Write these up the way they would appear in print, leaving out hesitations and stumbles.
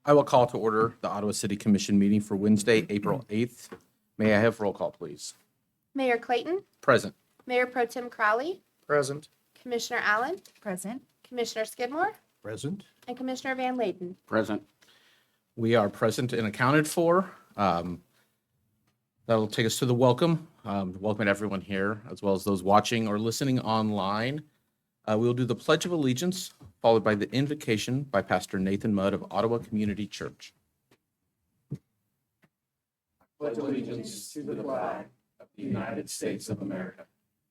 I will call to order the Ottawa City Commission meeting for Wednesday, April 8th. May I have roll call, please? Mayor Clayton, Present. Mayor Pro Tem Crowley, Present. Commissioner Allen, Present. Commissioner Skidmore, Present. and Commissioner Van Layden. Present. We are present and accounted for. That'll take us to the welcome. Welcome to everyone here, as well as those watching or listening online. We will do the Pledge of Allegiance, followed by the invocation by Pastor Nathan Mudd of Ottawa Community Church. Pledge allegiance to the flag of the United States of America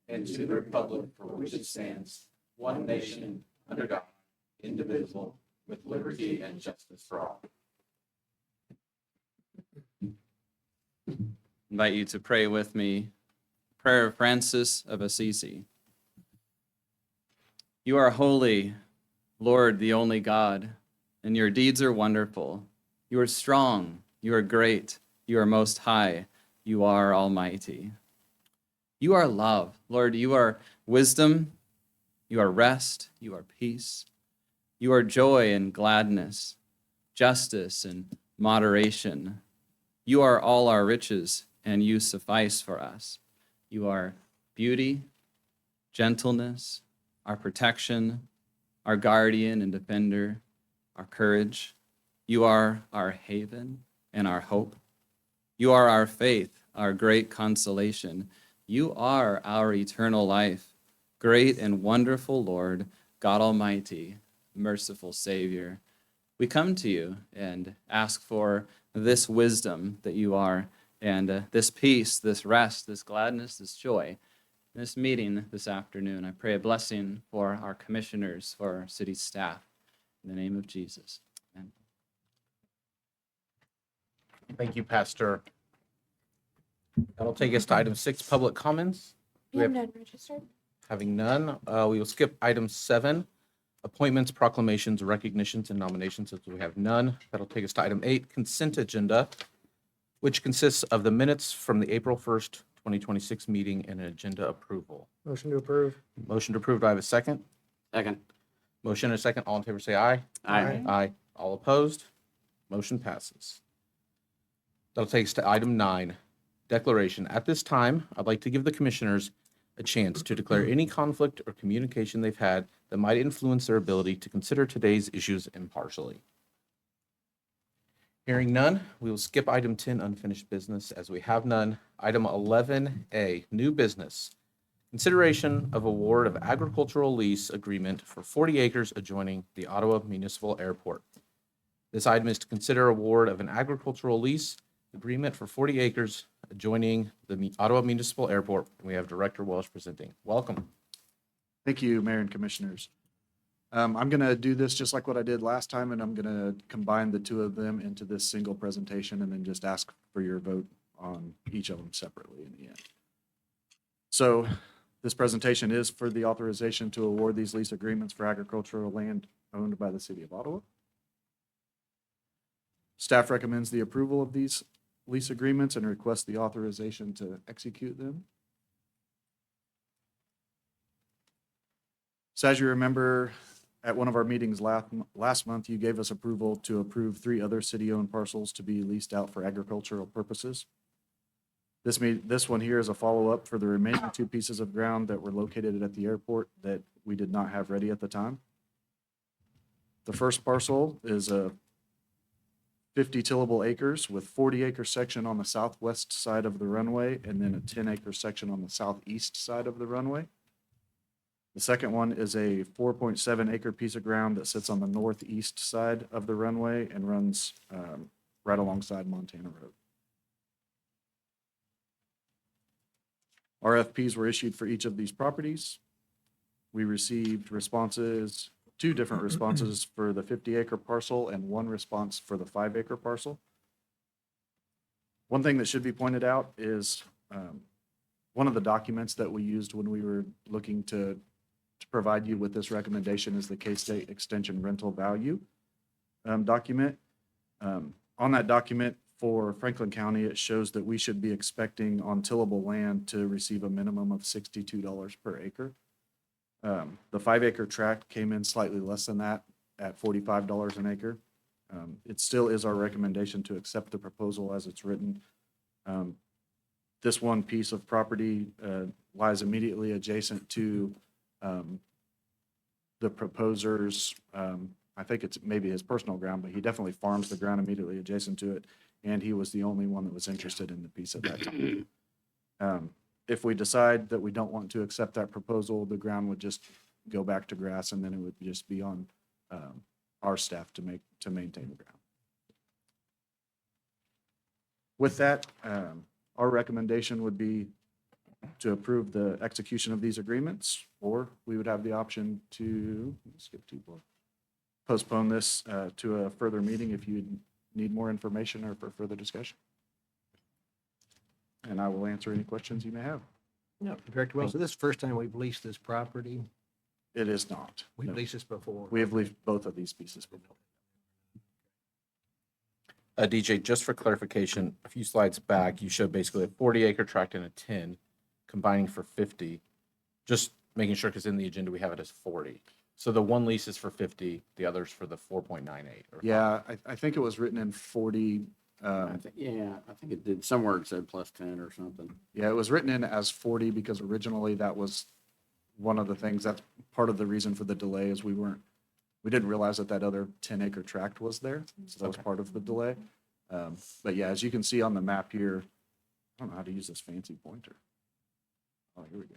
and to the republic for which it stands, one nation, under God, indivisible, with liberty and justice for all. Invite you to pray with me. Prayer of Francis of Assisi. You are holy, Lord, the only God, and your deeds are wonderful. You are strong, you are great, you are most high, you are almighty. You are love, Lord, you are wisdom, you are rest, you are peace. You are joy and gladness, justice and moderation. You are all our riches, and you suffice for us. You are beauty, gentleness, our protection, our guardian and defender, our courage. You are our haven and our hope. You are our faith, our great consolation. You are our eternal life, great and wonderful Lord, God Almighty, merciful Savior. We come to you and ask for this wisdom that you are, and this peace, this rest, this gladness, this joy. In this meeting this afternoon, I pray a blessing for our commissioners, for our city staff. In the name of Jesus, amen. Thank you, Pastor. That'll take us to item 6, public comments. We have none registered. Having none, we will skip item 7, appointments, proclamations, recognitions, and nominations, as we have none. That'll take us to item 8, consent agenda, which consists of the minutes from the April 1st, 2026 meeting and an agenda approval. Motion to approve. Motion to approve. Do I have a second? Second. Motion and a second. All in favor say aye. Aye. Aye. All opposed? Motion passes. That'll take us to item 9, declaration. At this time, I'd like to give the commissioners a chance to declare any conflict or communication they've had that might influence their ability to consider today's issues impartially. Hearing none, we will skip item 10, unfinished business, as we have none. Item 11A, new business. Consideration of award of agricultural lease agreement for 40 acres adjoining the Ottawa Municipal Airport. This item is to consider award of an agricultural lease agreement for 40 acres adjoining the Ottawa Municipal Airport. And we have Director Welsh presenting. Welcome. Thank you, Mayor and Commissioners. I'm going to do this just like what I did last time, and I'm going to combine the two of them into this single presentation and then just ask for your vote on each of them separately in the end. So this presentation is for the authorization to award these lease agreements for agricultural land owned by the City of Ottawa. Staff recommends the approval of these lease agreements and requests the authorization to execute them. So as you remember, at one of our meetings last month, you gave us approval to approve 3 other city-owned parcels to be leased out for agricultural purposes. This one here is a follow-up for the remaining 2 pieces of ground that were located at the airport that we did not have ready at the time. The first parcel is a 50 tillable acres with 40 acre section on the southwest side of the runway and then a 10 acre section on the southeast side of the runway. The second one is a 4.7 acre piece of ground that sits on the northeast side of the runway and runs right alongside Montana Road. RFPs were issued for each of these properties. We received responses, 2 different responses for the 50 acre parcel and 1 response for the 5 acre parcel. One thing that should be pointed out is one of the documents that we used when we were looking to provide you with this recommendation is the K-State Extension Rental Value document. On that document for Franklin County, it shows that we should be expecting on tillable land to receive a minimum of $62 per acre. The 5 acre tract came in slightly less than that at $45 an acre. It still is our recommendation to accept the proposal as it's written. This one piece of property lies immediately adjacent to the proposer's, I think it's maybe his personal ground, but he definitely farms the ground immediately adjacent to it, and he was the only one that was interested in the piece at that time. If we decide that we don't want to accept that proposal, the ground would just go back to grass, and then it would just be on our staff to maintain the ground. With that, our recommendation would be to approve the execution of these agreements, or we would have the option to, skip 2 more, postpone this to a further meeting if you need more information or for further discussion. And I will answer any questions you may have. No, Director Wilson, this is the first time we've leased this property. It is not. We've No. leased this before. We have leased both of these pieces before. DJ, just for clarification, a few slides back, you showed basically a 40-acre tract and a 10, combining for 50. Just making sure, because in the agenda we have it as 40. So the one lease is for 50, the other's for the 4.98. or Yeah, I think it was written in 40. I think it did, somewhere it said plus 10 or something. Yeah, it was written in as 40 because originally that was one of the things, that's part of the reason for the delay is we didn't realize that that other 10-acre tract was there. So that was part of the delay. But yeah, as you can see on the map here, I don't know how to use this fancy pointer. Oh, here we go.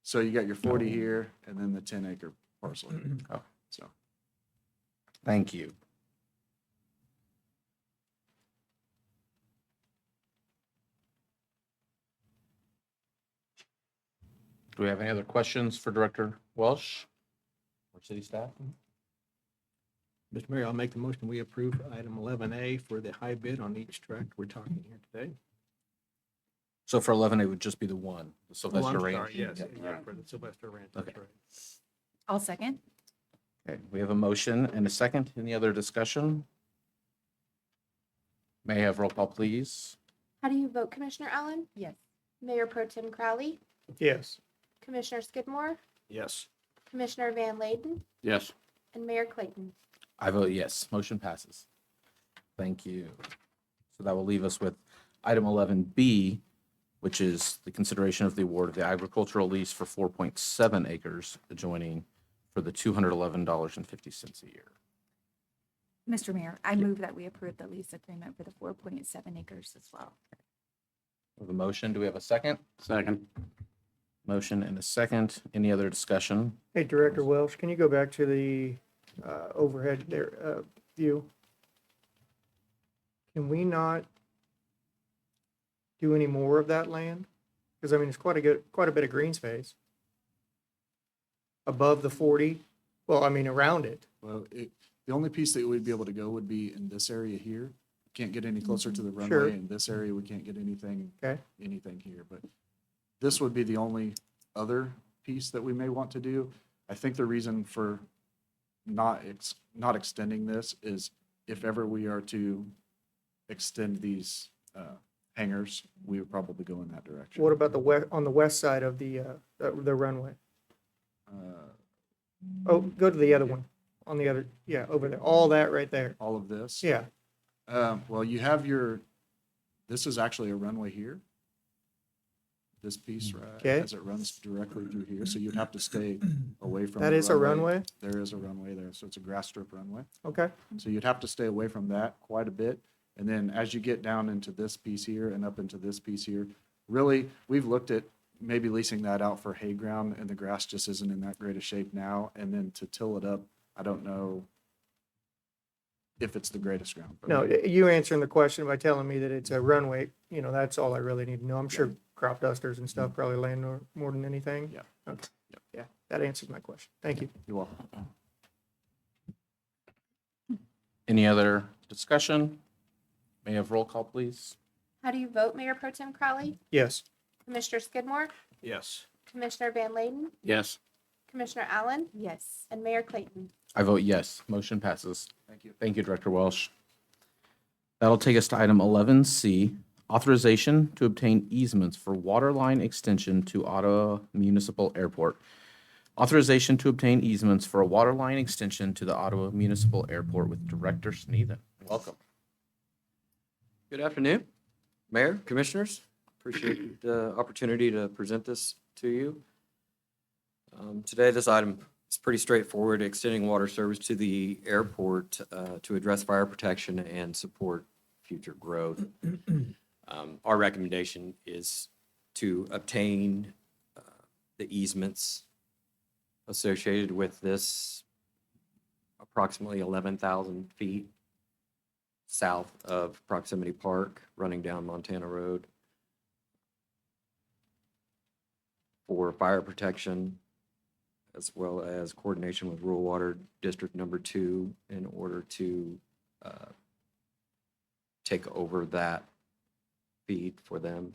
So you got your 40 here and then the 10-acre parcel. Here. Oh. So. Thank you. Do we have any other questions for Director Welsh or city staff? Mr. Mayor, I'll make the motion. We approve item 11A for the high bid on each tract we're talking here today. So for 11, it would just be the one, the Oh, Sylvester I'm Ranch. sorry, yes, Yeah. yeah, for the Sylvester Ranch, that's Okay. right. I'll second. Okay, we have a motion and a second. Any other discussion? May I have roll call, please? How do you vote, Commissioner Allen? Yes. Mayor Pro Tem Crowley? Yes. Commissioner Skidmore? Yes. Commissioner Van Layden? Yes. And Mayor Clayton? I vote yes. Motion passes. Thank you. So that will leave us with item 11B, which is the consideration of the award of the agricultural lease for 4.7 acres adjoining for the $211.50 a year. Mr. Mayor, I move that we approve the lease agreement for the 4.7 acres as well. We have a motion. Do we have a second? Second. Motion and a second. Any other discussion? Hey, Director Welsh, can you go back to the overhead there, view? Can we not do any more of that land? Because I mean, it's quite a bit of green space. Above the 40, well, I mean, around it. Well, the only piece that we'd be able to go would be in this area here. Can't get any closer to the runway. Sure. In this area, we can't get anything Okay. here. But this would be the only other piece that we may want to do. I think the reason for not extending this is if ever we are to extend these hangars, we would probably go in that direction. What about on the west side of the runway? Oh, go to the other one, on the other, yeah, over there, all that right there. All of this? Yeah, Well, you have this is actually a runway here. This piece, right, Okay. as it runs directly through here, so you'd have to stay away from. that the is a runway? There is a runway there, so it's a grass strip runway. Okay, So you'd have to stay away from that quite a bit. And then as you get down into this piece here and up into this piece here, really, we've looked at maybe leasing that out for hay ground, and the grass just isn't in that great a shape now. And then to till it up, I don't know if it's the greatest ground. but- no, you answering the question by telling me that it's a runway, that's all I really need to know. I'm sure crop dusters and stuff probably land more than anything. Yeah. Okay. Yeah, that answers my question. Thank you. You're welcome. Any other discussion? May I have roll call, please? How do you vote, Mayor Pro Tem Crowley? Yes. Commissioner Skidmore? Yes. Commissioner Van Layden? Yes. Commissioner Allen? Yes. And Mayor Clayton? I vote yes. Motion passes. Thank you. Thank you, Director Welsh. That'll take us to item 11C, authorization to obtain easements for water line extension to Ottawa Municipal Airport. Authorization to obtain easements for a water line extension to the Ottawa Municipal Airport with Director Sneathen. Welcome. Good afternoon, Mayor, Commissioners. Appreciate the opportunity to present this to you. Today, this item is pretty straightforward, extending water service to the airport to address fire protection and support future growth. Our recommendation is to obtain the easements associated with this approximately 11,000 feet south of Proximity Park, running down Montana Road, for fire protection, as well as coordination with Rural Water District Number 2 in order to take over that feed for them.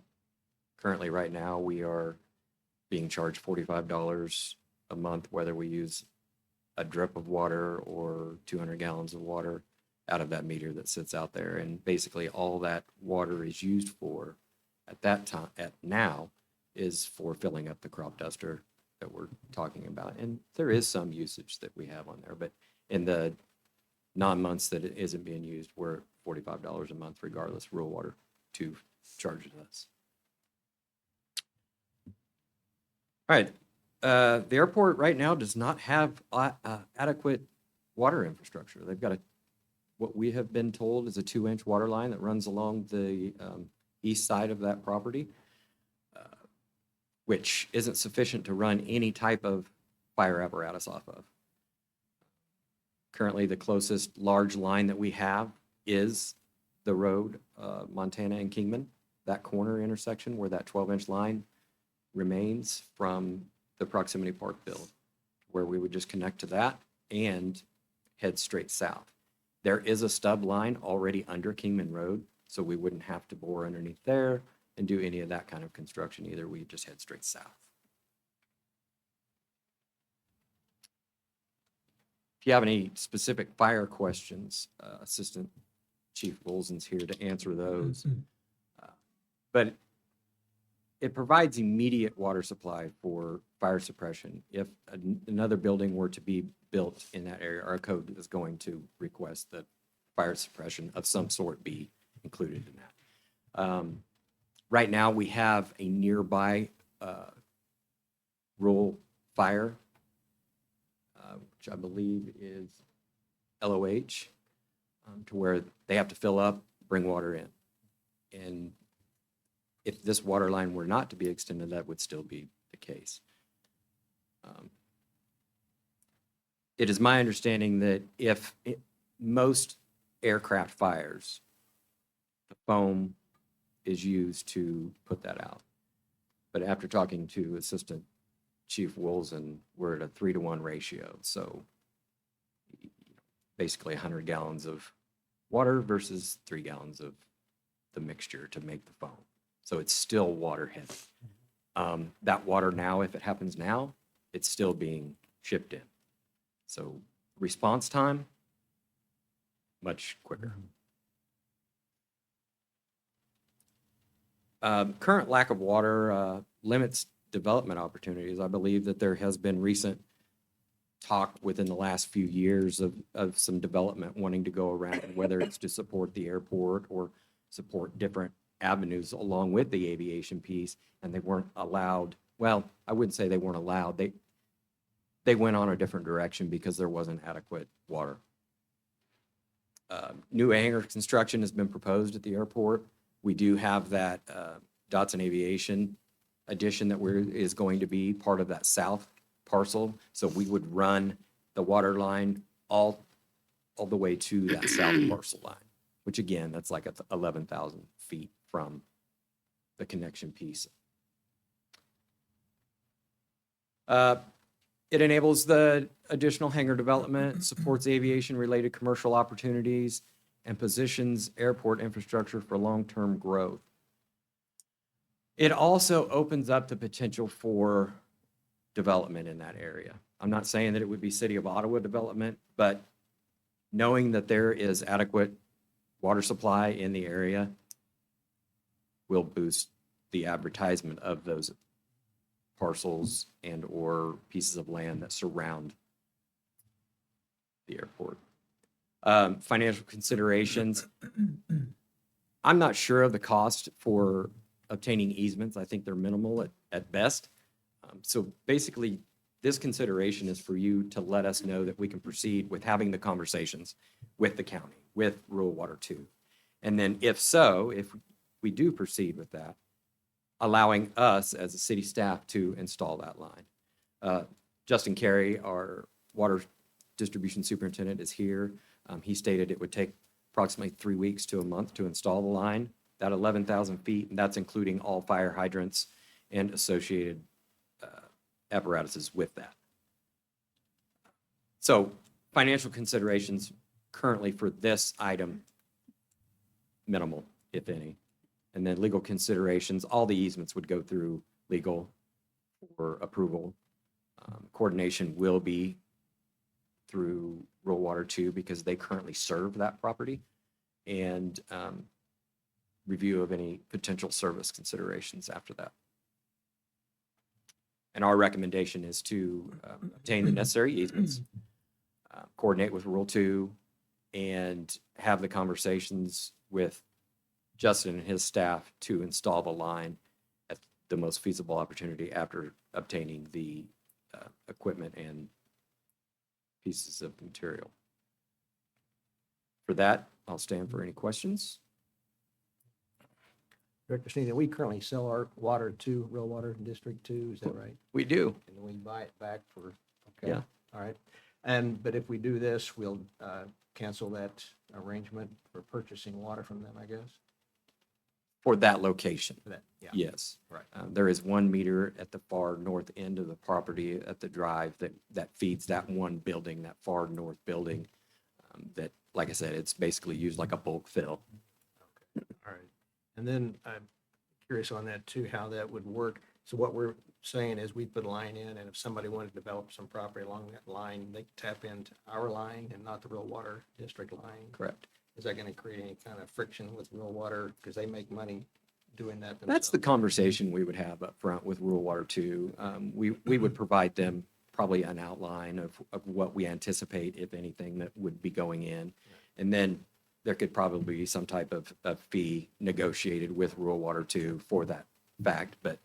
Currently, right now, we are being charged $45 a month, whether we use a drip of water or 200 gallons of water out of that meter that sits out there. And basically all that water is used for at that time, now, is for filling up the crop duster that we're talking about. And there is some usage that we have on there, but in the non-months that it isn't being used, we're at $45 a month regardless. Rural Water 2 charges us. All right. The airport right now does not have adequate water infrastructure. They've got what we have been told is a 2-inch water line that runs along the east side of that property, which isn't sufficient to run any type of fire apparatus off of. Currently, the closest large line that we have is the road, Montana and Kingman, that corner intersection where that 12-inch line remains from the Proximity Park build, where we would just connect to that and head straight south. There is a stub line already under Kingman Road, so we wouldn't have to bore underneath there and do any of that kind of construction either. We just head straight south. If you have any specific fire questions, Assistant Chief Bolzen's here to answer those. But it provides immediate water supply for fire suppression. If another building were to be built in that area, our code is going to request that fire suppression of some sort be included in that. Right now, we have a nearby rural fire, which I believe is LOH, to where they have to fill up, bring water in. And if this water line were not to be extended, that would still be the case. It is my understanding that most aircraft fires, the foam is used to put that out. But after talking to Assistant Chief Wilson, we're at a 3-to-1 ratio. So basically 100 gallons of water versus 3 gallons of the mixture to make the foam. So it's still water heavy. That water now, if it happens now, it's still being shipped in. So response time, much quicker. Current lack of water limits development opportunities. I believe that there has been recent talk within the last few years of some development wanting to go around, whether it's to support the airport or support different avenues along with the aviation piece, and they weren't allowed. Well, I wouldn't say they weren't allowed. They went on a different direction because there wasn't adequate water. New hangar construction has been proposed at the airport. We do have that Dotson Aviation addition that is going to be part of that south parcel. So we would run the water line all the way to that south parcel line, which again, that's like 11,000 feet from the connection piece. It enables the additional hangar development, supports aviation-related commercial opportunities, and positions airport infrastructure for long-term growth. It also opens up the potential for development in that area. I'm not saying that it would be City of Ottawa development, but knowing that there is adequate water supply in the area will boost the advertisement of those parcels and/or pieces of land that surround the airport. Financial considerations. I'm not sure of the cost for obtaining easements. I think they're minimal at best. So basically, this consideration is for you to let us know that we can proceed with having the conversations with the county, with Rural Water 2. And then if so, if we do proceed with that, allowing us as a city staff to install that line. Justin Carey, our water distribution superintendent, is here. He stated it would take approximately 3 weeks to a month to install the line, that 11,000 feet, and that's including all fire hydrants and associated apparatuses with that. So financial considerations currently for this item, minimal, if any. And then legal considerations, all the easements would go through legal for approval. Coordination will be through Rural Water 2 because they currently serve that property. And review of any potential service considerations after that. And our recommendation is to obtain the necessary easements, coordinate with Rural 2, and have the conversations with Justin and his staff to install the line at the most feasible opportunity after obtaining the equipment and pieces of material. For that, I'll stand for any questions. Director Sneed, we currently sell our water to Rural Water District 2, is that right? We do. And we buy it back for, okay. Yeah. All right. But if we do this, we'll cancel that arrangement for purchasing water from them, I guess? For that location, For that, yeah. yes. Right. There is 1 meter at the far north end of the property at the drive that feeds that one building, that far north building. That, like I said, it's basically used like a bulk fill. All right. And then I'm curious on that too, how that would work. So what we're saying is we put a line in, and if somebody wanted to develop some property along that line, they tap into our line and not the Rural Water District line. Correct. Is that going to create any kind of friction with Rural Water because they make money doing that That's the themselves? conversation we would have up front with Rural Water 2. We would provide them probably an outline of what we anticipate, if anything, that would be going in. And then there could probably be some type of fee negotiated with Rural Water 2 for that fact. But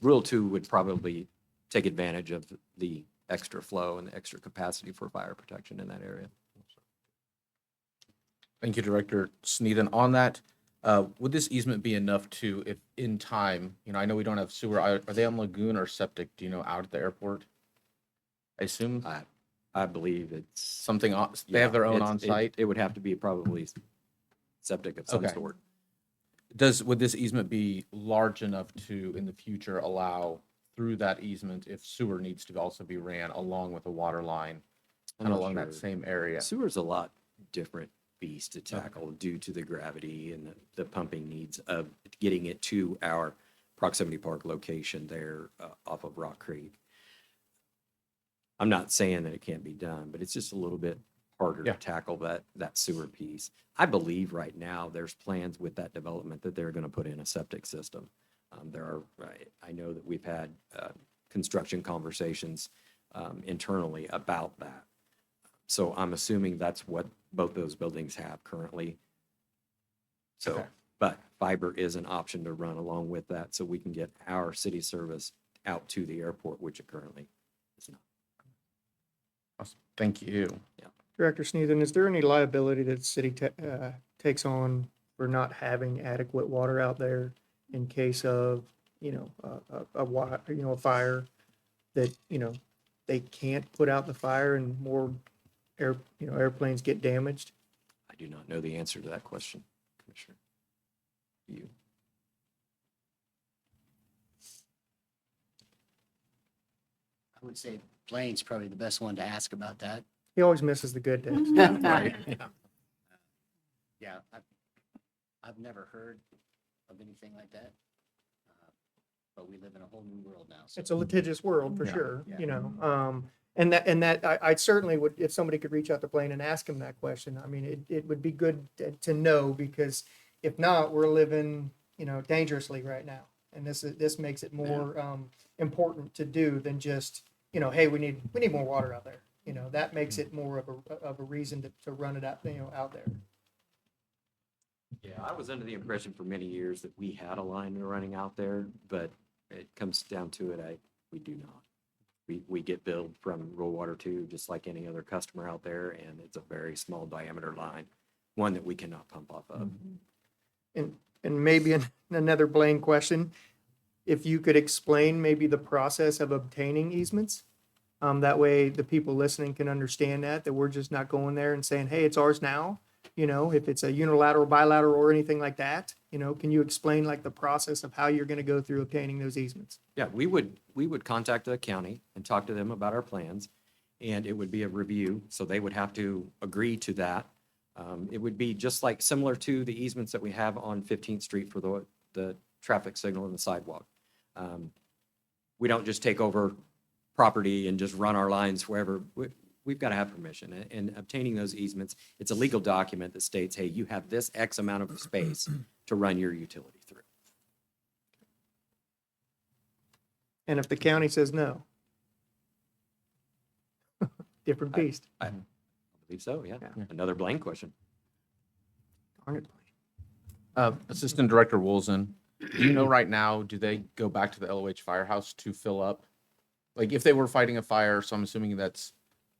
Rural 2 would probably take advantage of the extra flow and the extra capacity for fire protection in that area. Thank you, Director Sneed. And on that, would this easement be enough to, if in time, I know we don't have sewer, are they on lagoon or septic, do you know, out at the airport? I assume I believe it's something, they have their own on-site? It would have to be probably septic of some Okay. sort. Would this easement be large enough to, in the future, allow through that easement if sewer needs to also be ran along with a water line, I'm kind of not along that sure. same area? Sewer's a lot different beast to tackle due to the gravity and the pumping needs of getting it to our proximity park location there off of Rock Creek. I'm not saying that it can't be done, but it's just a little bit harder Yeah. to tackle that sewer piece. I believe right now there's plans with that development that they're going to put in a septic system. I know that we've had construction conversations internally about that. So I'm assuming that's what both those buildings have currently. So, Okay. but fiber is an option to run along with that so we can get our city service out to the airport, which it currently is not. Awesome. Thank you. Director Sneeden, is there any liability that the city takes on for not having adequate water out there in case of, a fire that, they can't put out the fire and more airplanes get damaged? I do not know the answer to that question, Commissioner. You. I would say Blaine's probably the best one to ask about that. He always misses the good days. Right. Yeah, I've never heard of anything like that. But we live in a whole new world now. So It's a litigious world for Yeah. sure, Yeah. And that I certainly would, if somebody could reach out to Blaine and ask him that question, I mean, it would be good to know, because if not, we're living, dangerously right now. And this makes it more important to do than just, hey, we need more water out there. That makes it more of a reason to run it out, out there. Yeah, I was under the impression for many years that we had a line running out there, but it comes down to it, we do not. We get billed from Rural Water 2, just like any other customer out there, and it's a very small diameter line, one that we cannot pump off of. And maybe another Blaine question, if you could explain maybe the process of obtaining easements? That way the people listening can understand that we're just not going there and saying, hey, it's ours now. If it's a unilateral, bilateral, or anything like that, can you explain like the process of how you're going to go through obtaining those easements? Yeah, we would contact the county and talk to them about our plans, and it would be a review, so they would have to agree to that. It would be just like similar to the easements that we have on 15th Street for the traffic signal and the sidewalk. We don't just take over property and just run our lines wherever. We've got to have permission, and obtaining those easements, it's a legal document that states, hey, you have this X amount of space to run your utility through. And if the county says no, different beast. I believe so, yeah. Yeah. Another Blaine question. Darn it. Assistant Director Woolson, do you know right now, do they go back to the LOH firehouse to fill up? Like if they were fighting a fire, so I'm assuming that's,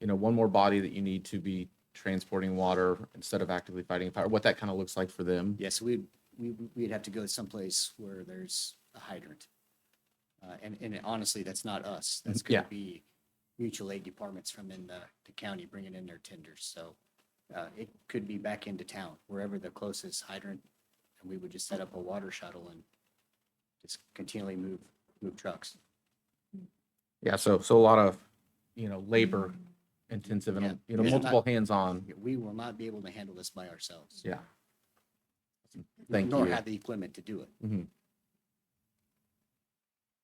one more body that you need to be transporting water instead of actively fighting a fire, what that kind of looks like for them. Yes, we'd have to go someplace where there's a hydrant. And honestly, that's not us. That's going Yeah. to be mutual aid departments from in the county bringing in their tenders. So it could be back into town, wherever the closest hydrant, and we would just set up a water shuttle and just continually move trucks. Yeah, so a lot of, labor intensive and, Yeah. It's multiple not- hands-on. We will not be able to handle this by ourselves. Yeah. Thank Nor you. have the equipment to do it.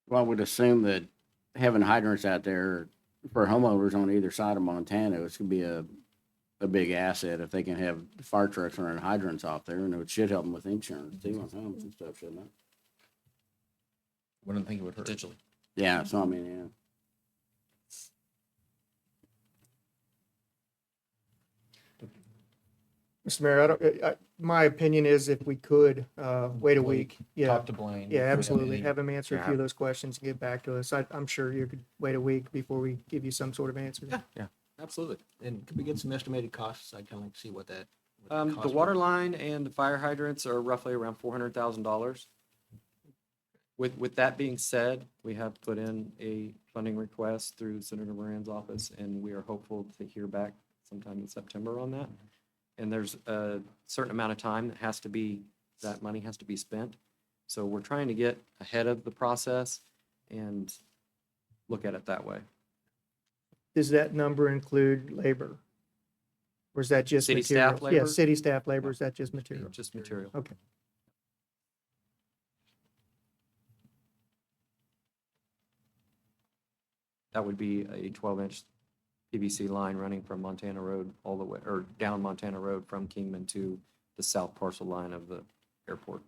Well, I would assume that having hydrants out there for homeowners on either side of Montana, it's gonna be a big asset if they can have fire trucks running hydrants off there, and it should help them with insurance too, on homes and stuff, shouldn't it? Wouldn't think it would hurt. Potentially. Yeah, so I mean, yeah. Mr. Mayor, my opinion is if we could, wait a week. Yeah, Talk to Blaine. yeah, for the absolutely. meeting. Have him answer a few Yeah. of those questions and get back to us. I'm sure you could wait a week before we give you some sort of answer. Absolutely. And could we get some estimated costs? I'd kind of like to see what that. what The cost water was. line and the fire hydrants are roughly around $400,000. With that being said, we have put in a funding request through Senator Moran's office, and we are hopeful to hear back sometime in September on that. And there's a certain amount of time that money has to be spent. So we're trying to get ahead of the process and look at it that way. Does that number include labor? Or is that just City material? staff Yeah, labor? city staff labor, is that just material? Just material. Okay. That would be a 12-inch PVC line running from Montana Road all the way, or down Montana Road from Kingman to the south parcel line of the airport.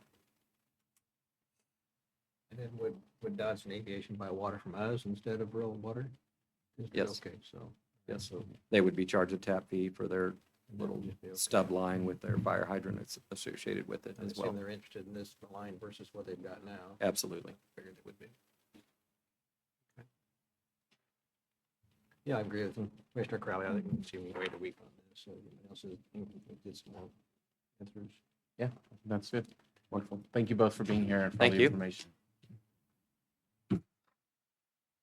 And then would Dodson Aviation buy water from us instead of Rural Water? Yes. Okay, so. Yes, so they would be charged a tap fee for their little Just be okay. stub line with their fire hydrant that's associated with it I as assume well. they're interested in this line versus what they've got now. Absolutely. Figured it would be. Okay. Yeah, I agree with him. Commissioner Crowley, I think we can see we wait a week on this, so anyone else is, get some more answers. Yeah, that's good. Wonderful. Thank you both for being here and for all Thank the you. information.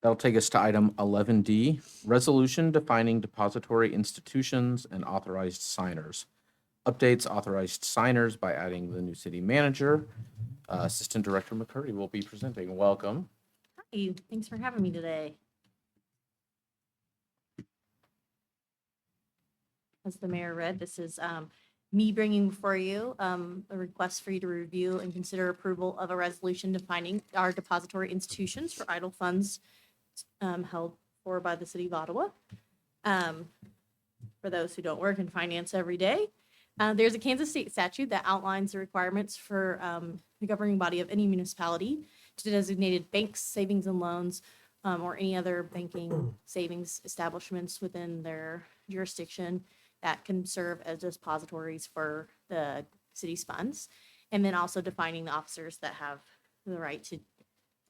That'll take us to item 11D, resolution defining depository institutions and authorized signers. Updates authorized signers by adding the new city manager. Assistant Director McCurry will be presenting. Welcome. Hi, thanks for having me today. As the mayor read, this is me bringing before you a request for you to review and consider approval of a resolution defining our depository institutions for idle funds held for by the city of Ottawa. For those who don't work in finance every day, There's a Kansas state statute that outlines the requirements for the governing body of any municipality to designated banks, savings and loans, or any other banking savings establishments within their jurisdiction that can serve as depositories for the city's funds. And then also defining the officers that have the right to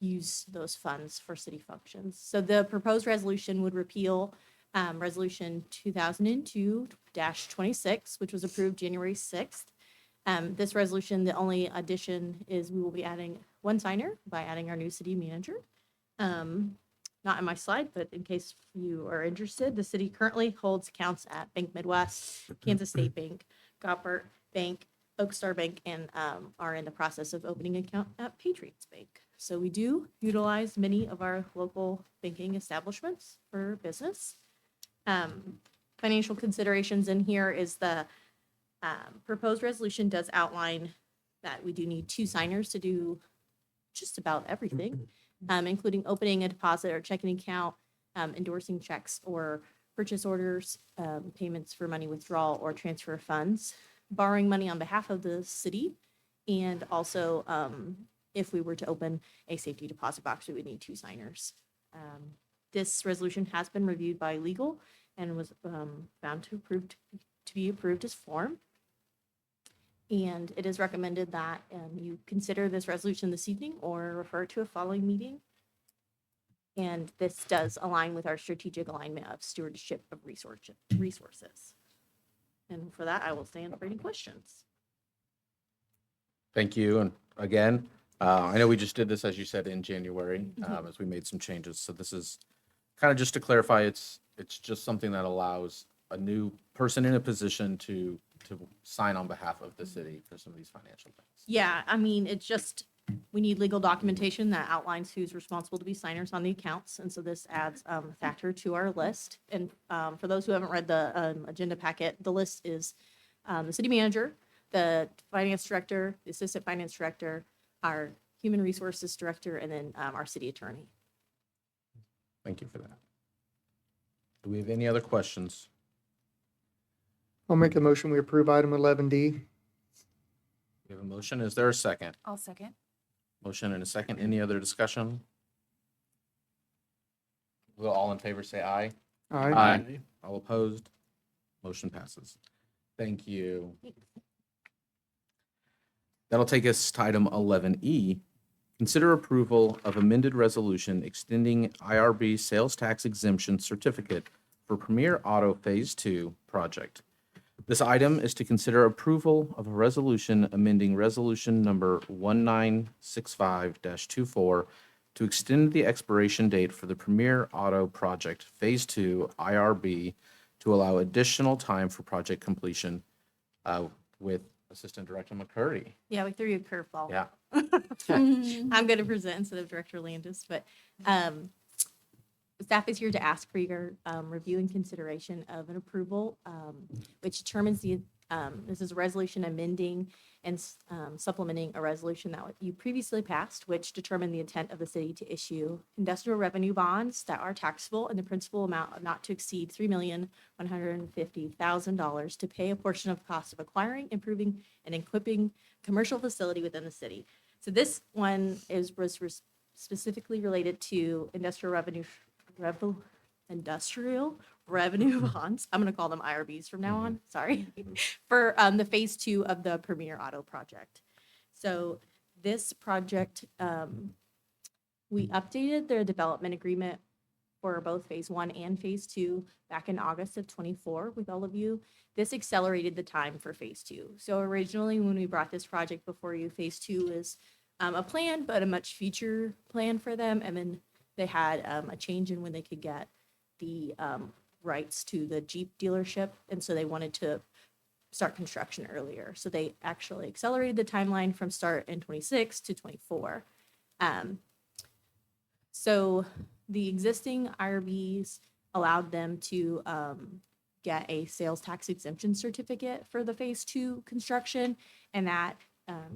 use those funds for city functions. So the proposed resolution would repeal Resolution 2002-26, which was approved January 6th. This resolution, the only addition is we will be adding one signer by adding our new city manager. Not in my slide, but in case you are interested, the city currently holds accounts at Bank Midwest, Kansas State Bank, Goppert Bank, Oak Star Bank, and are in the process of opening an account at Patriots Bank. So we do utilize many of our local banking establishments for business. Financial considerations in here is the proposed resolution does outline that we do need 2 signers to do just about everything, including opening a deposit or checking account, endorsing checks or purchase orders, payments for money withdrawal or transfer of funds, borrowing money on behalf of the city, and also if we were to open a safety deposit box, we would need 2 signers. This resolution has been reviewed by legal and was found to be approved as form. And it is recommended that you consider this resolution this evening or refer to a following meeting. And this does align with our strategic alignment of stewardship of resources. And for that, I will stand for any questions. Thank you. And again, I know we just did this, as you said, in January, as we made some changes. So this is kind of just to clarify, it's just something that allows a new person in a position to sign on behalf of the city for some of these financial things. Yeah, I mean, it's just, we need legal documentation that outlines who's responsible to be signers on the accounts. And so this adds a factor to our list. And for those who haven't read the agenda packet, the list is the city manager, the finance director, the assistant finance director, our human resources director, and then our city attorney. Thank you for that. Do we have any other questions? I'll make a motion, we approve item 11D. We have a motion. Is there a second? I'll second. Motion and a second. Any other discussion? Will all in favor say aye? Aye. All opposed? Motion passes. Thank you. That'll take us to item 11E. Consider approval of amended resolution extending IRB sales tax exemption certificate for Premier Auto Phase 2 project. This item is to consider approval of a resolution amending resolution number 1965-24 to extend the expiration date for the Premier Auto Project Phase 2 IRB to allow additional time for project completion with Assistant Director McCurry. Yeah, we threw you a curveball. Yeah. I'm going to present instead of Director Landis, but staff is here to ask for your review and consideration of an approval, which determines this is a resolution amending and supplementing a resolution that you previously passed, which determined the intent of the city to issue industrial revenue bonds that are taxable in the principal amount of not to exceed $3,150,000 to pay a portion of the cost of acquiring, improving, and equipping commercial facility within the city. So this one was specifically related to industrial revenue bonds. I'm going to call them IRBs from now on. Sorry. For the phase 2 of the Premier Auto project. So this project, we updated the development agreement for both phase 1 and phase 2 back in August of 24 with all of you. This accelerated the time for phase 2. So originally when we brought this project before you, phase 2 is a plan, but a much future plan for them. And then they had a change in when they could get the rights to the Jeep dealership. And so they wanted to start construction earlier. So they actually accelerated the timeline from start in 26 to 24. So the existing IRBs allowed them to get a sales tax exemption certificate for the phase 2 construction. And that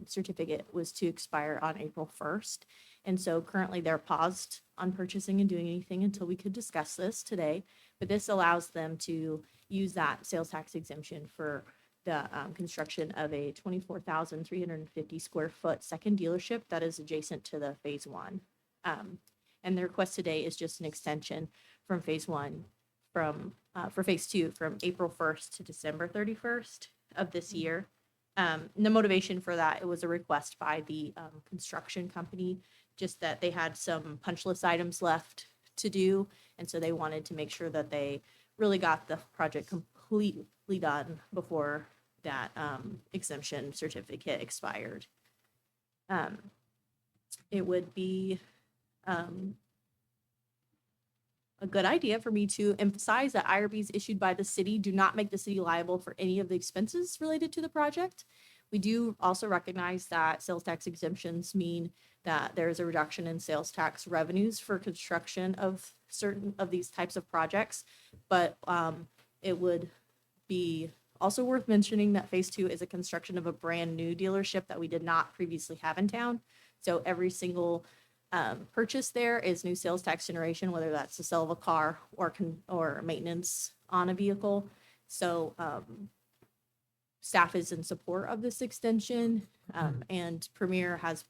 certificate was to expire on April 1st. And so currently they're paused on purchasing and doing anything until we could discuss this today. But this allows them to use that sales tax exemption for the construction of a 24,350 square foot second dealership that is adjacent to the phase one. And the request today is just an extension from phase one for phase two from April 1st to December 31st of this year. The motivation for that, it was a request by the construction company, just that they had some punch list items left to do. And so they wanted to make sure that they really got the project completely done before that exemption certificate expired. It would be a good idea for me to emphasize that IRBs issued by the city do not make the city liable for any of the expenses related to the project. We do also recognize that sales tax exemptions mean that there is a reduction in sales tax revenues for construction of certain of these types of projects. But it would be also worth mentioning that phase two is a construction of a brand new dealership that we did not previously have in town. So every single purchase there is new sales tax generation, whether that's the sale of a car or maintenance on a vehicle. So staff is in support of this extension, and Premier has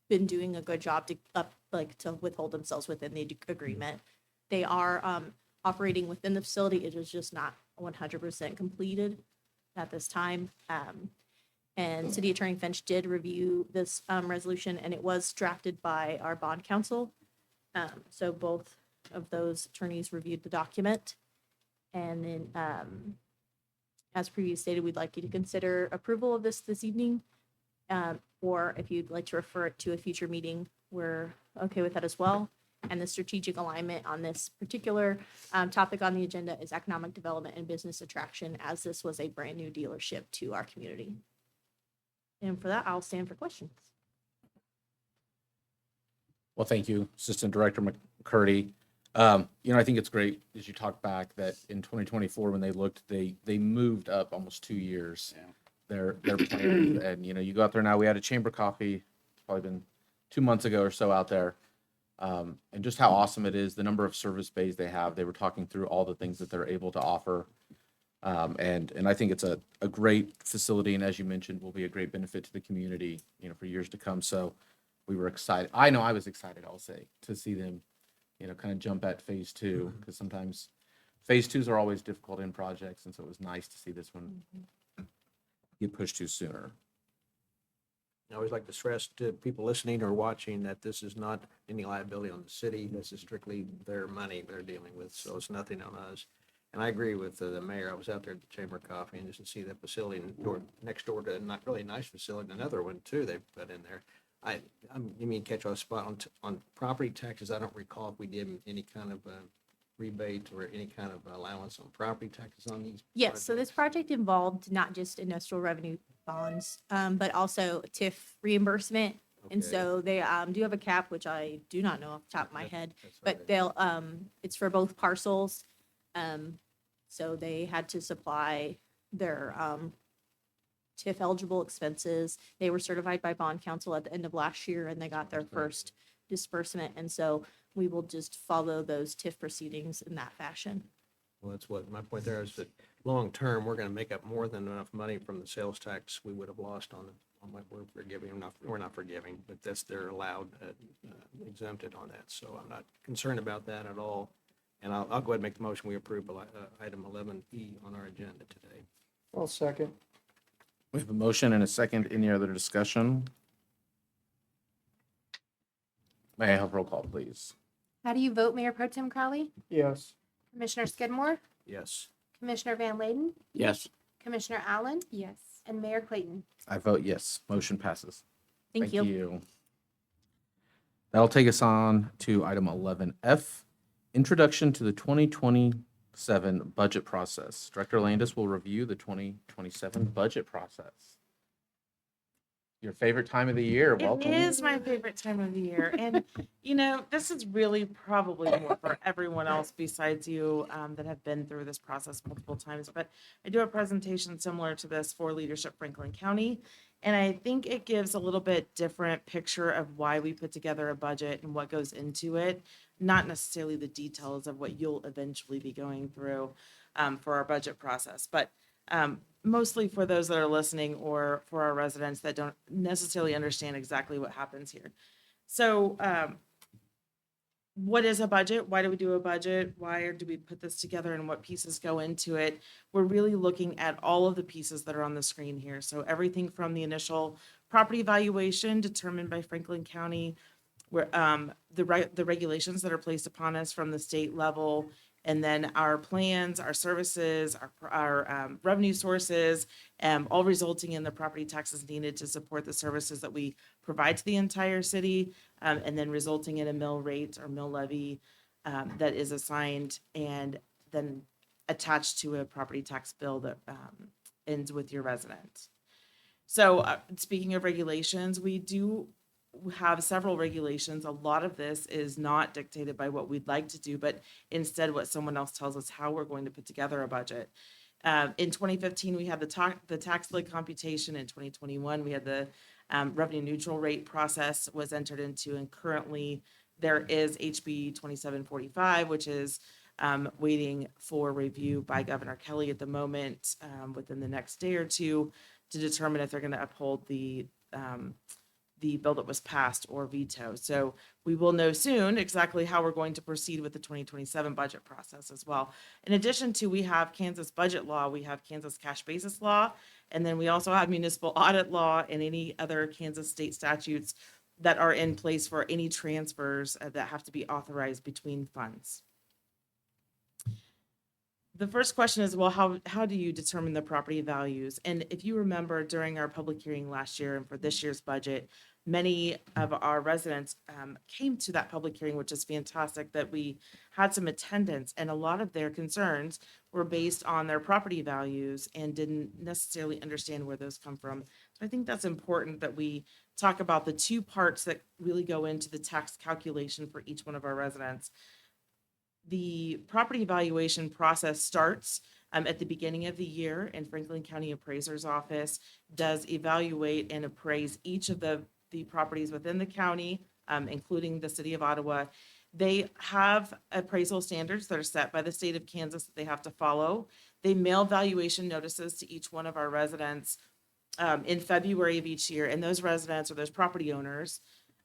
been doing a good job to withhold themselves within the agreement. They are operating within the facility. It is just not 100% completed at this time. And City Attorney Finch did review this resolution, and it was drafted by our bond counsel. So both of those attorneys reviewed the document. And then, as previously stated, we'd like you to consider approval of this evening. Or if you'd like to refer it to a future meeting, we're okay with that as well. And the strategic alignment on this particular topic on the agenda is economic development and business attraction, as this was a brand new dealership to our community. And for that, I'll stand for questions. Well, thank you, Assistant Director McCurdy. I think it's great as you talk back that in 2024, when they looked, they moved up almost 2 years. Yeah. Their plans, and you go out there now. We had a chamber coffee, it's probably been 2 months ago or so out there, and just how awesome it is. The number of service bays they have. They were talking through all the things that they're able to offer, and I think it's a great facility. And as you mentioned, will be a great benefit to the community, for years to come. So we were excited. I know I was excited. I'll say to see them, kind of jump at phase two, because sometimes phase twos are always difficult in projects, and so it was nice to see this one get pushed to sooner. I always like to stress to people listening or watching that this is not any liability on the city. This is strictly their money they're dealing with, so it's nothing on us. And I agree with the mayor. I was out there at the Chamber Coffee and just to see that facility next door to a not really nice facility, another one too they put in there. You mean catch on spot on property taxes? I don't recall if we did any kind of rebate or any kind of allowance on property taxes on these. Yes, so this projects? project involved not just industrial revenue bonds, but also TIF reimbursement. And Okay. so they do have a cap, which I do not know off the top of my head, That's all but right. they'll, it's for both parcels. So they had to supply their TIF eligible expenses. They were certified by bond counsel at the end of last year, and they got their first disbursement. And so we will just follow those TIF proceedings in that fashion. Well, that's what my point there is, that long-term, we're gonna make up more than enough money from the sales tax we would have lost on what we're forgiving. We're not forgiving, but they're allowed, exempted on that. So I'm not concerned about that at all. And I'll go ahead and make the motion. We approve item 11E on our agenda today. I'll second. We have a motion and a second. Any other discussion? May I have roll call, please? How do you vote, Mayor Pro Tem Crowley? Yes. Commissioner Skidmore? Yes. Commissioner Van Layden? Yes. Commissioner Allen? Yes. And Mayor Clayton? I vote yes. Motion passes. Thank you. That'll take us on to item 11F, Introduction to the 2027 Budget Process. Director Landis will review the 2027 budget process. Your favorite time of the year. Welcome. It is my favorite time of the year. And, this is really probably more for everyone else besides you that have been through this process multiple times. But I do a presentation similar to this for Leadership Franklin County. And I think it gives a little bit different picture of why we put together a budget and what goes into it, not necessarily the details of what you'll eventually be going through for our budget process. But mostly for those that are listening or for our residents that don't necessarily understand exactly what happens here. So, what is a budget? Why do we do a budget? Why do we put this together and what pieces go into it? We're really looking at all of the pieces that are on the screen here. So everything from the initial property valuation determined by Franklin County, where the regulations that are placed upon us from the state level, and then our plans, our services, our revenue sources, all resulting in the property taxes needed to support the services that we provide to the entire city, and then resulting in a mill rate or mill levy that is assigned and then attached to a property tax bill that ends with your resident. So speaking of regulations, we do have several regulations. A lot of this is not dictated by what we'd like to do, but instead what someone else tells us how we're going to put together a budget. In 2015, we had the tax lid computation. In 2021, we had the revenue neutral rate process was entered into, and currently there is HB 2745, which is waiting for review by Governor Kelly at the moment, within the next day or two, to determine if they're going to uphold the bill that was passed or veto. So we will know soon exactly how we're going to proceed with the 2027 budget process as well. In addition to, we have Kansas budget law, we have Kansas cash basis law, and then we also have municipal audit law and any other Kansas state statutes that are in place for any transfers that have to be authorized between funds. The first question is, well, how do you determine the property values? And if you remember during our public hearing last year and for this year's budget, many of our residents came to that public hearing, which is fantastic that we had some attendance, and a lot of their concerns were based on their property values and didn't necessarily understand where those come from. So I think that's important that we talk about the two parts that really go into the tax calculation for each one of our residents. The property valuation process starts at the beginning of the year, and Franklin County Appraiser's Office does evaluate and appraise each of the properties within the county, including the city of Ottawa. They have appraisal standards that are set by the state of Kansas that they have to follow. They mail valuation notices to each one of our residents in February of each year, and those residents or those property owners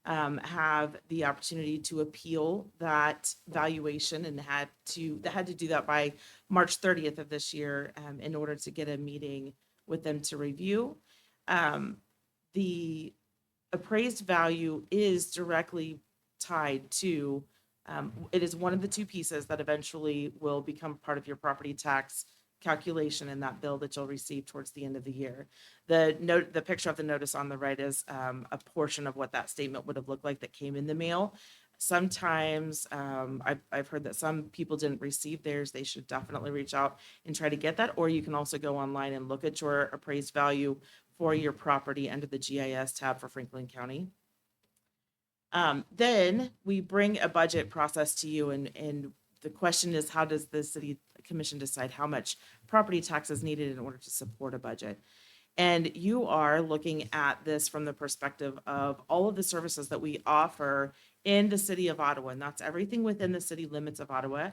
have the opportunity to appeal that valuation, and had to do that by March 30th of this year in order to get a meeting with them to review. The appraised value is directly tied to, it is one of the two pieces that eventually will become part of your property tax calculation in that bill that you'll receive towards the end of the year. The picture of the notice on the right is a portion of what that statement would have looked like that came in the mail. Sometimes I've heard that some people didn't receive theirs. They should definitely reach out and try to get that, or you can also go online and look at your appraised value for your property under the GIS tab for Franklin County. Then we bring a budget process to you, and the question is, how does the city commission decide how much property tax is needed in order to support a budget? And you are looking at this from the perspective of all of the services that we offer in the city of Ottawa, and that's everything within the city limits of Ottawa.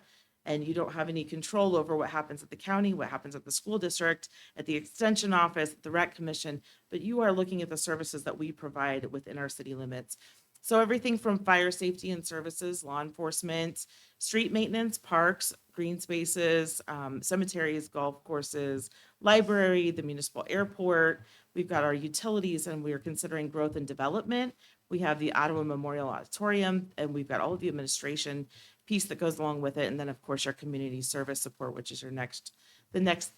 And you don't have any control over what happens at the county, what happens at the school district, at the extension office, at the rec commission, but you are looking at the services that we provide within our city limits. So everything from fire safety and services, law enforcement, street maintenance, parks, green spaces, cemeteries, golf courses, library, the municipal airport. We've got our utilities, and we are considering growth and development. We have the Ottawa Memorial Auditorium, and we've got all of the administration piece that goes along with it. And then, of course, our community service support, which is the next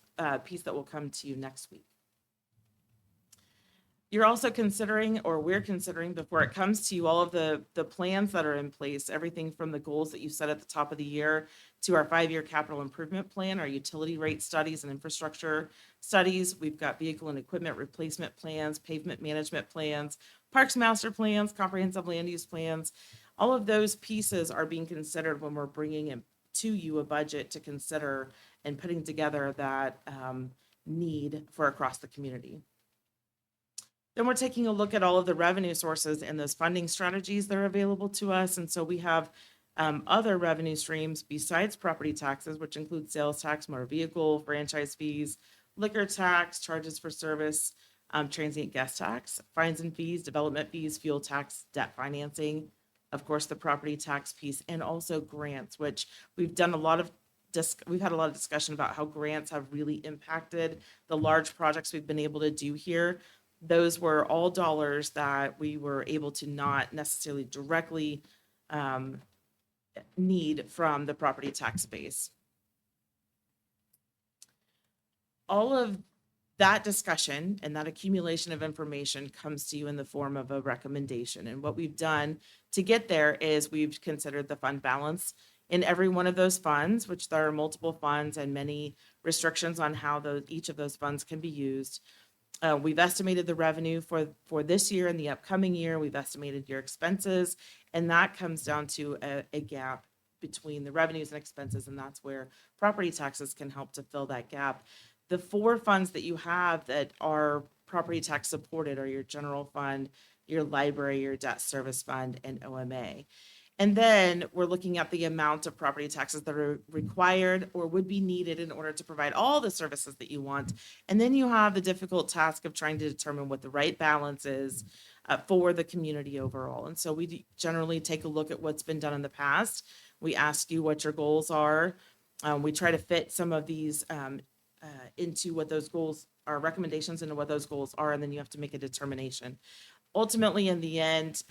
piece that will come to you next week. You're also considering, or we're considering before it comes to you, all of the plans that are in place, everything from the goals that you set at the top of the year to our 5-year capital improvement plan, our utility rate studies and infrastructure studies. We've got vehicle and equipment replacement plans, pavement management plans, parks master plans, comprehensive land use plans. All of those pieces are being considered when we're bringing in to you a budget to consider and putting together that need for across the community. Then we're taking a look at all of the revenue sources and those funding strategies that are available to us. And so we have other revenue streams besides property taxes, which include sales tax, motor vehicle, franchise fees, liquor tax, charges for service, transient guest tax, fines and fees, development fees, fuel tax, debt financing, of course, the property tax piece, and also grants, which we've done a lot of we've had a lot of discussion about how grants have really impacted the large projects we've been able to do here. Those were all dollars that we were able to not necessarily directly need from the property tax base. All of that discussion and that accumulation of information comes to you in the form of a recommendation. And what we've done to get there is we've considered the fund balance in every one of those funds, which there are multiple funds and many restrictions on how each of those funds can be used. We've estimated the revenue for this year and the upcoming year. We've estimated your expenses, and that comes down to a gap between the revenues and expenses, and that's where property taxes can help to fill that gap. The 4 funds that you have that are property tax supported are your general fund, your library, your debt service fund, and OMA. And then we're looking at the amount of property taxes that are required or would be needed in order to provide all the services that you want. And then you have the difficult task of trying to determine what the right balance is for the community overall. And so we generally take a look at what's been done in the past. We ask you what your goals are. We try to fit some of these into what those goals are, recommendations into what those goals are, and then you have to make a determination. Ultimately, in the end,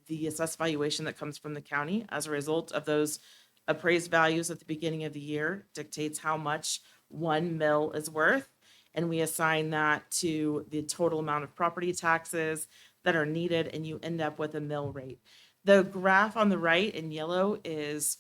the assessed valuation that comes from the county as a result of those appraised values at the beginning of the year dictates how much 1 mil is worth. And we assign that to the total amount of property taxes that are needed, and you end up with a mill rate. The graph on the right in yellow is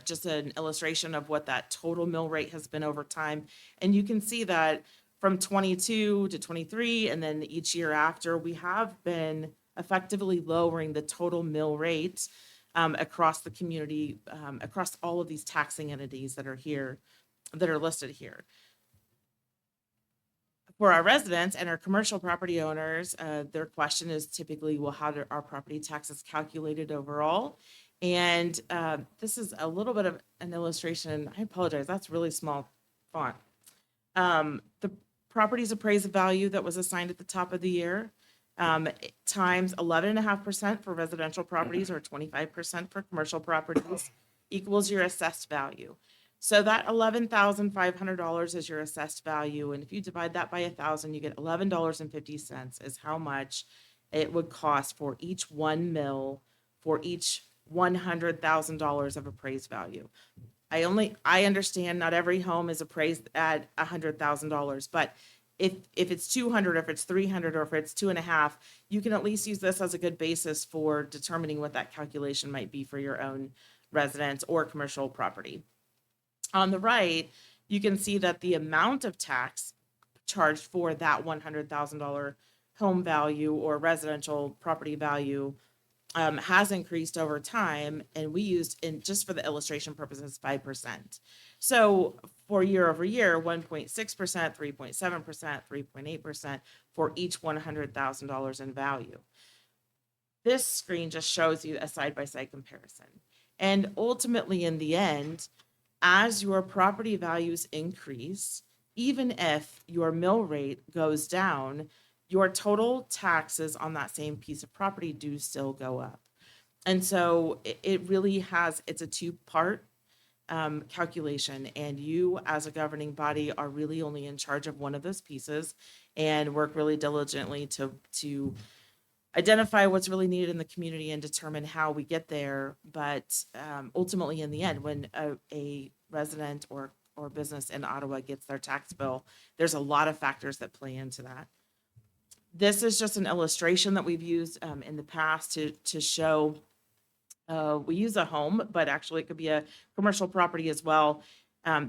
just an illustration of what that total mill rate has been over time. And you can see that from 22 to 23, and then each year after, we have been effectively lowering the total mill rate across the community, across all of these taxing entities that are here, that are listed here. For our residents and our commercial property owners, their question is typically, well, how are our property taxes calculated overall? And this is a little bit of an illustration. I apologize, that's really small font. The property's appraised value that was assigned at the top of the year times 11.5% for residential properties or 25% for commercial properties equals your assessed value. So that $11,500 is your assessed value. And if you divide that by 1,000, you get $11.50 is how much it would cost for each 1 mil for each $100,000 of appraised value. I understand not every home is appraised at $100,000, but if it's 200, or if it's 300, or if it's 2.5, you can at least use this as a good basis for determining what that calculation might be for your own residence or commercial property. On the right, you can see that the amount of tax charged for that $100,000 home value or residential property value has increased over time, and we used, in just for the illustration purposes, 5%. So for year over year, 1.6%, 3.7%, 3.8% for each $100,000 in value. This screen just shows you a side-by-side comparison. And ultimately, in the end, as your property values increase, even if your mill rate goes down, your total taxes on that same piece of property do still go up. And so it really has, it's a 2-part calculation, and you as a governing body are really only in charge of one of those pieces and work really diligently to identify what's really needed in the community and determine how we get there. But ultimately, in the end, when a resident or business in Ottawa gets their tax bill, there's a lot of factors that play into that. This is just an illustration that we've used in the past to show, we use a home, but actually it could be a commercial property as well.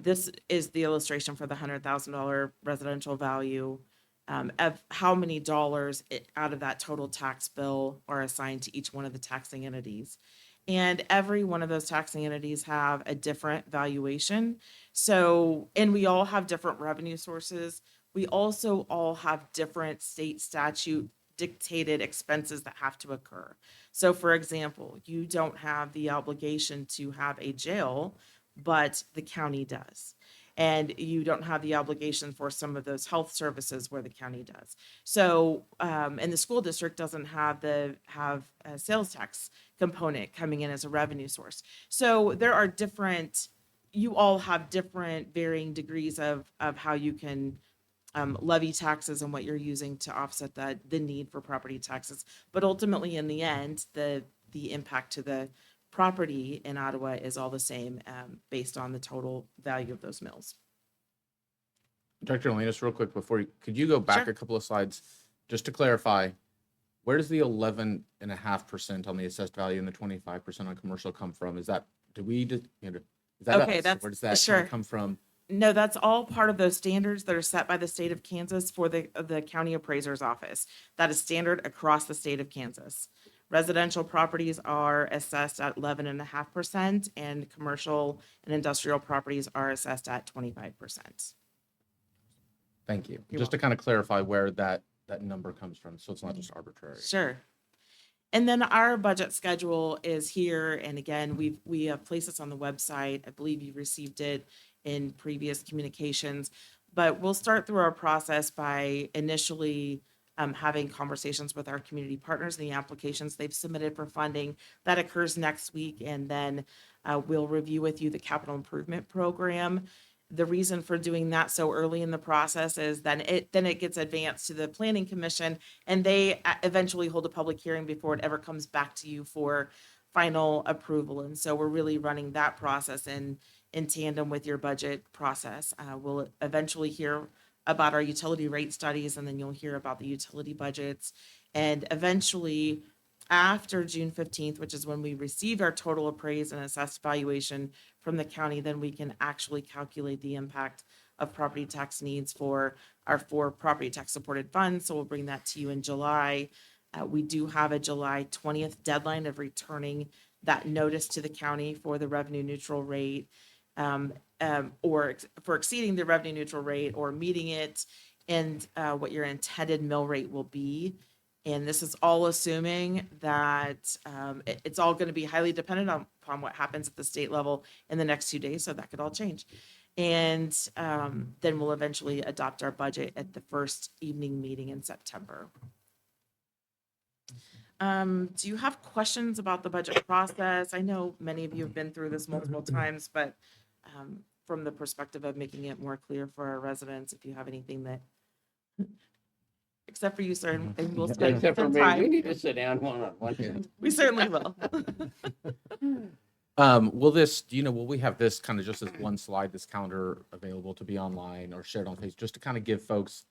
This is the illustration for the $100,000 residential value of how many dollars out of that total tax bill are assigned to each one of the taxing entities. And every one of those taxing entities have a different valuation. So, and we all have different revenue sources. We also all have different state statute dictated expenses that have to occur. So for example, you don't have the obligation to have a jail, but the county does. And you don't have the obligation for some of those health services where the county does. So, and the school district doesn't have a sales tax component coming in as a revenue source. So there are different, you all have different varying degrees of how you can levy taxes and what you're using to offset the need for property taxes. But ultimately, in the end, the impact to the property in Ottawa is all the same, based on the total value of those mills. Director Landis, real quick before could you go back Sure. a couple of slides just to clarify? Where does the 11.5% on the assessed value and the 25% on commercial come from? Is that, is that Okay, us? that's- Where does that kind sure. of come from? No, that's all part of those standards that are set by the state of Kansas for the county appraiser's office. That is standard across the state of Kansas. Residential properties are assessed at 11.5%, and commercial and industrial properties are assessed at 25%. Thank you. You're Just to kind of clarify where that number comes from, so it's not just arbitrary. Sure. And then our budget schedule is here, and again, we have placed this on the website. I believe you received it in previous communications, but we'll start through our process by initially having conversations with our community partners and the applications they've submitted for funding. That occurs next week, and then we'll review with you the capital improvement program. The reason for doing that so early in the process is then it gets advanced to the planning commission, and they eventually hold a public hearing before it ever comes back to you for final approval. And so we're really running that process in tandem with your budget process. We'll eventually hear about our utility rate studies, and then you'll hear about the utility budgets. And eventually, after June 15th, which is when we receive our total appraised and assessed valuation from the county, then we can actually calculate the impact of property tax needs for our 4 property tax supported funds. So we'll bring that to you in July. We do have a July 20th deadline of returning that notice to the county for the revenue neutral rate, or for exceeding the revenue neutral rate or meeting it, and what your intended mill rate will be. And this is all assuming that it's all going to be highly dependent upon what happens at the state level in the next 2 days. So that could all change. And then we'll eventually adopt our budget at the first evening meeting in September. Do you have questions about the budget process? I know many of you have been through this multiple times, but from the perspective of making it more clear for our residents, if you have anything that, except for you, sir, and we'll spend Except for some me, we time. need to sit down one-on-one. We certainly will. Will we have this kind of just as one slide, this calendar available to be online or shared on Facebook, just to kind of give folks,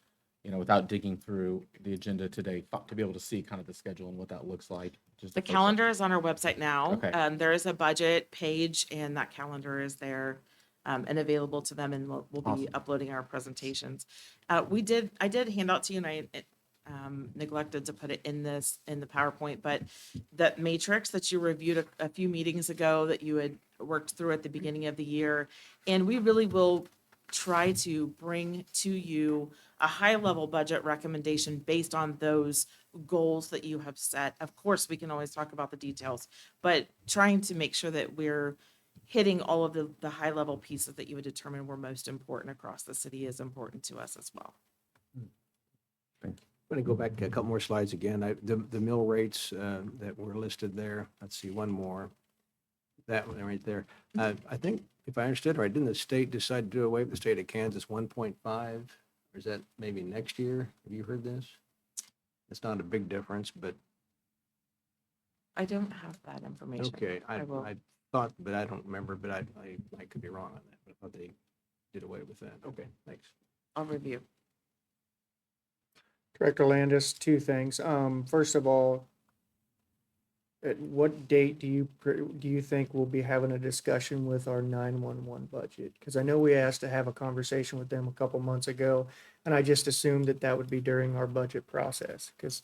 without digging through the agenda today, to be able to see kind of the schedule and what that looks like? Just The the folks that- calendar is on our website now. Okay. There is a budget page, and that calendar is there and available to them, and we'll be Awesome. uploading our presentations. I did hand out to you, and I neglected to put it in the PowerPoint, but that matrix that you reviewed a few meetings ago that you had worked through at the beginning of the year, and we really will try to bring to you a high-level budget recommendation based on those goals that you have set. Of course, we can always talk about the details, but trying to make sure that we're hitting all of the high-level pieces that you would determine were most important across the city is important to us as well. I'm going to go back a couple more slides again. The mill rates that were listed there, let's see, one more. That one right there. I think, if I understood right, didn't the state decide to do away with the state of Kansas 1.5? Or is that maybe next year? Have you heard this? It's not a big difference, but, I don't have that information. okay. I will. I thought, but I don't remember, but I could be wrong on that. But I thought they did away with that. Okay, thanks. I'll review. Director Landis, 2 things. First of all, at what date do you think we'll be having a discussion with our 911 budget? Because I know we asked to have a conversation with them a couple months ago, and I just assumed that would be during our budget process, because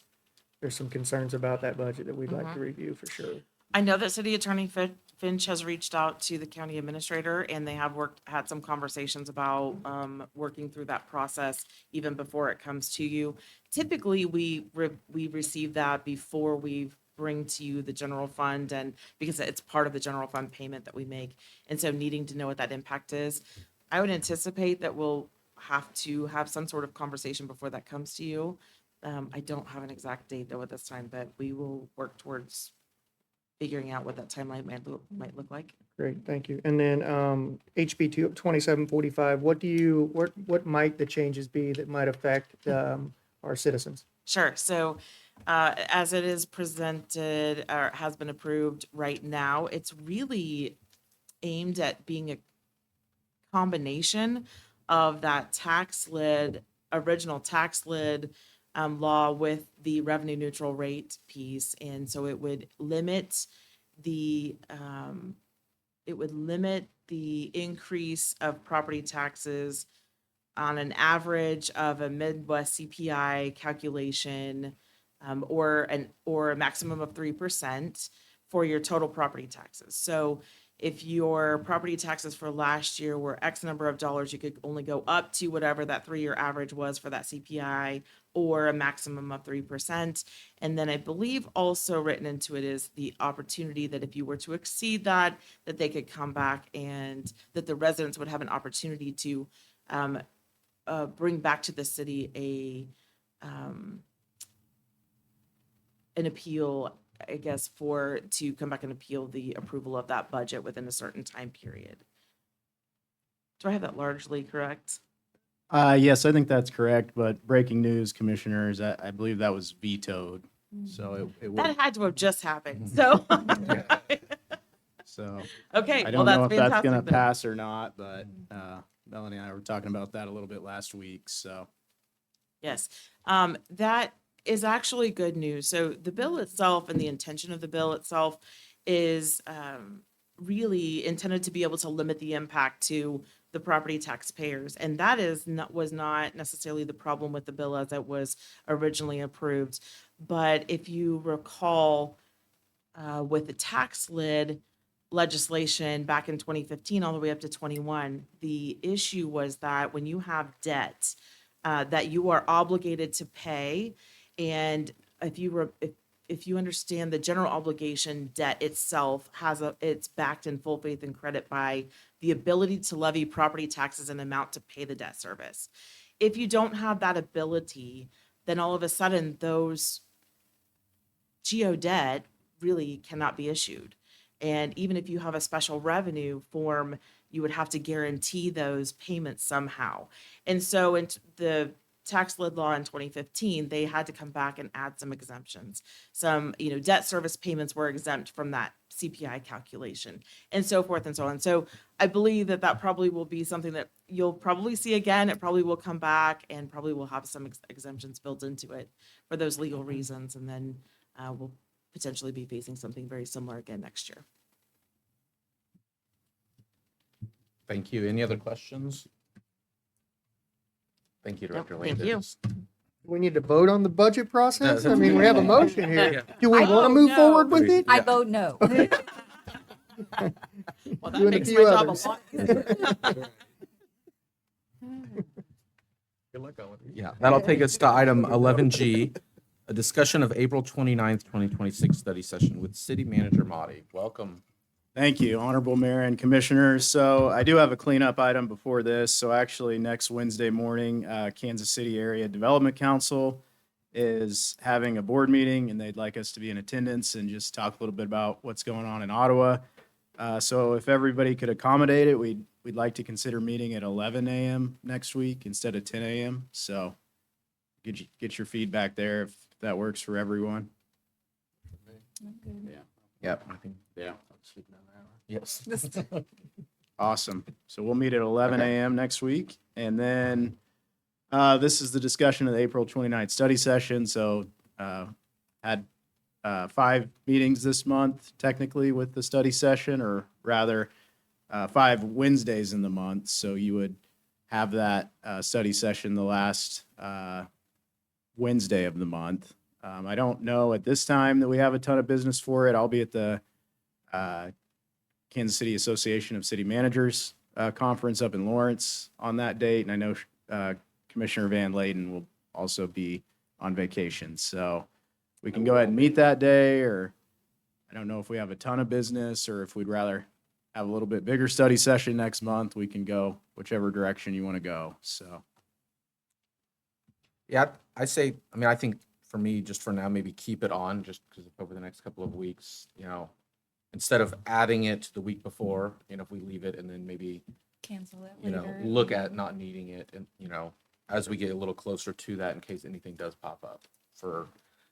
there's some concerns about that budget that we'd like to review for sure. I know that City Attorney Finch has reached out to the county administrator, and they have had some conversations about working through that process even before it comes to you. Typically, we receive that before we bring to you the general fund, and because it's part of the general fund payment that we make, and so needing to know what that impact is. I would anticipate that we'll have to have some sort of conversation before that comes to you. I don't have an exact date though at this time, but we will work towards figuring out what that timeline might look like. Great, thank you. And then, HB 2745, what might the changes be that might affect, our citizens? Sure. So, as it is presented or has been approved right now, it's really aimed at being a combination of that original tax lid law with the revenue neutral rate piece. And so it would limit the increase of property taxes on an average of a Midwest CPI calculation, or a maximum of 3% for your total property taxes. So if your property taxes for last year were X number of dollars, you could only go up to whatever that 3-year average was for that CPI, or a maximum of 3%. And then I believe also written into it is the opportunity that if you were to exceed that, that they could come back and that the residents would have an opportunity to bring back to the city an appeal, I guess, to come back and appeal the approval of that budget within a certain time period. Do I have that largely correct? Yes, I think that's correct, but breaking news, commissioners, I believe that was vetoed. So it That would, had to have just happened, so. so Okay, I well, don't know that's if that's fantastic. gonna then. pass or not, but, Melanie and I were talking about that a little bit last week, so. Yes, that is actually good news. So the bill itself and the intention of the bill itself is really intended to be able to limit the impact to the property taxpayers. And that was not necessarily the problem with the bill as it was originally approved. But if you recall, with the tax lid legislation back in 2015 all the way up to 21, the issue was that when you have debt that you are obligated to pay, and if you understand the general obligation debt itself it's backed in full faith and credit by the ability to levy property taxes and amount to pay the debt service. If you don't have that ability, then all of a sudden those geo debt really cannot be issued. And even if you have a special revenue form, you would have to guarantee those payments somehow. And so in the tax lid law in 2015, they had to come back and add some exemptions. Some, debt service payments were exempt from that CPI calculation, and so forth and so on. So I believe that probably will be something that you'll probably see again. It probably will come back and probably will have some exemptions built into it for those legal reasons. And then we'll potentially be facing something very similar again next year. Thank you. Any other questions? Thank you, Director Thank Langdon. you. We need to vote on the budget process? No, I mean, we have a motion Yeah. here. Do we I want to vote move no. forward with it? I Yeah. vote no. Well, that You and a makes my few job others. a lot easier. Good luck on it. Yeah, that'll take us to item 11G, a discussion of April 29th, 2026 study session with City Manager Motti. Welcome. Thank you, Honorable Mayor and Commissioners. So I do have a cleanup item before this. So actually, next Wednesday morning, Kansas City Area Development Council is having a board meeting, and they'd like us to be in attendance and just talk a little bit about what's going on in Ottawa. So if everybody could accommodate it, we'd like to consider meeting at 11 a.m. next week instead of 10 a.m. So get your feedback there if that works for everyone. Yeah. Yep, I think, Yeah. yes. Awesome. So we'll meet at 11 a.m. next week. And then this is the discussion of the April 29th study session. So had 5 meetings this month, technically, with the study session, or rather 5 Wednesdays in the month. So you would have that study session the last Wednesday of the month. I don't know at this time that we have a ton of business for it. I'll be at the Kansas City Association of City Managers conference up in Lawrence on that date. And I know Commissioner Van Layden will also be on vacation. So we can go ahead and meet that day, or I don't know if we have a ton of business or if we'd rather have a little bit bigger study session next month, we can go whichever direction you want to go. So, Yeah, I say, I mean, I think for me, just for now, maybe keep it on just because over the next couple of weeks, instead of adding it the week before, if we leave it and then maybe, Cancel it look at not needing it and, as we get a little closer to that in case anything does pop up for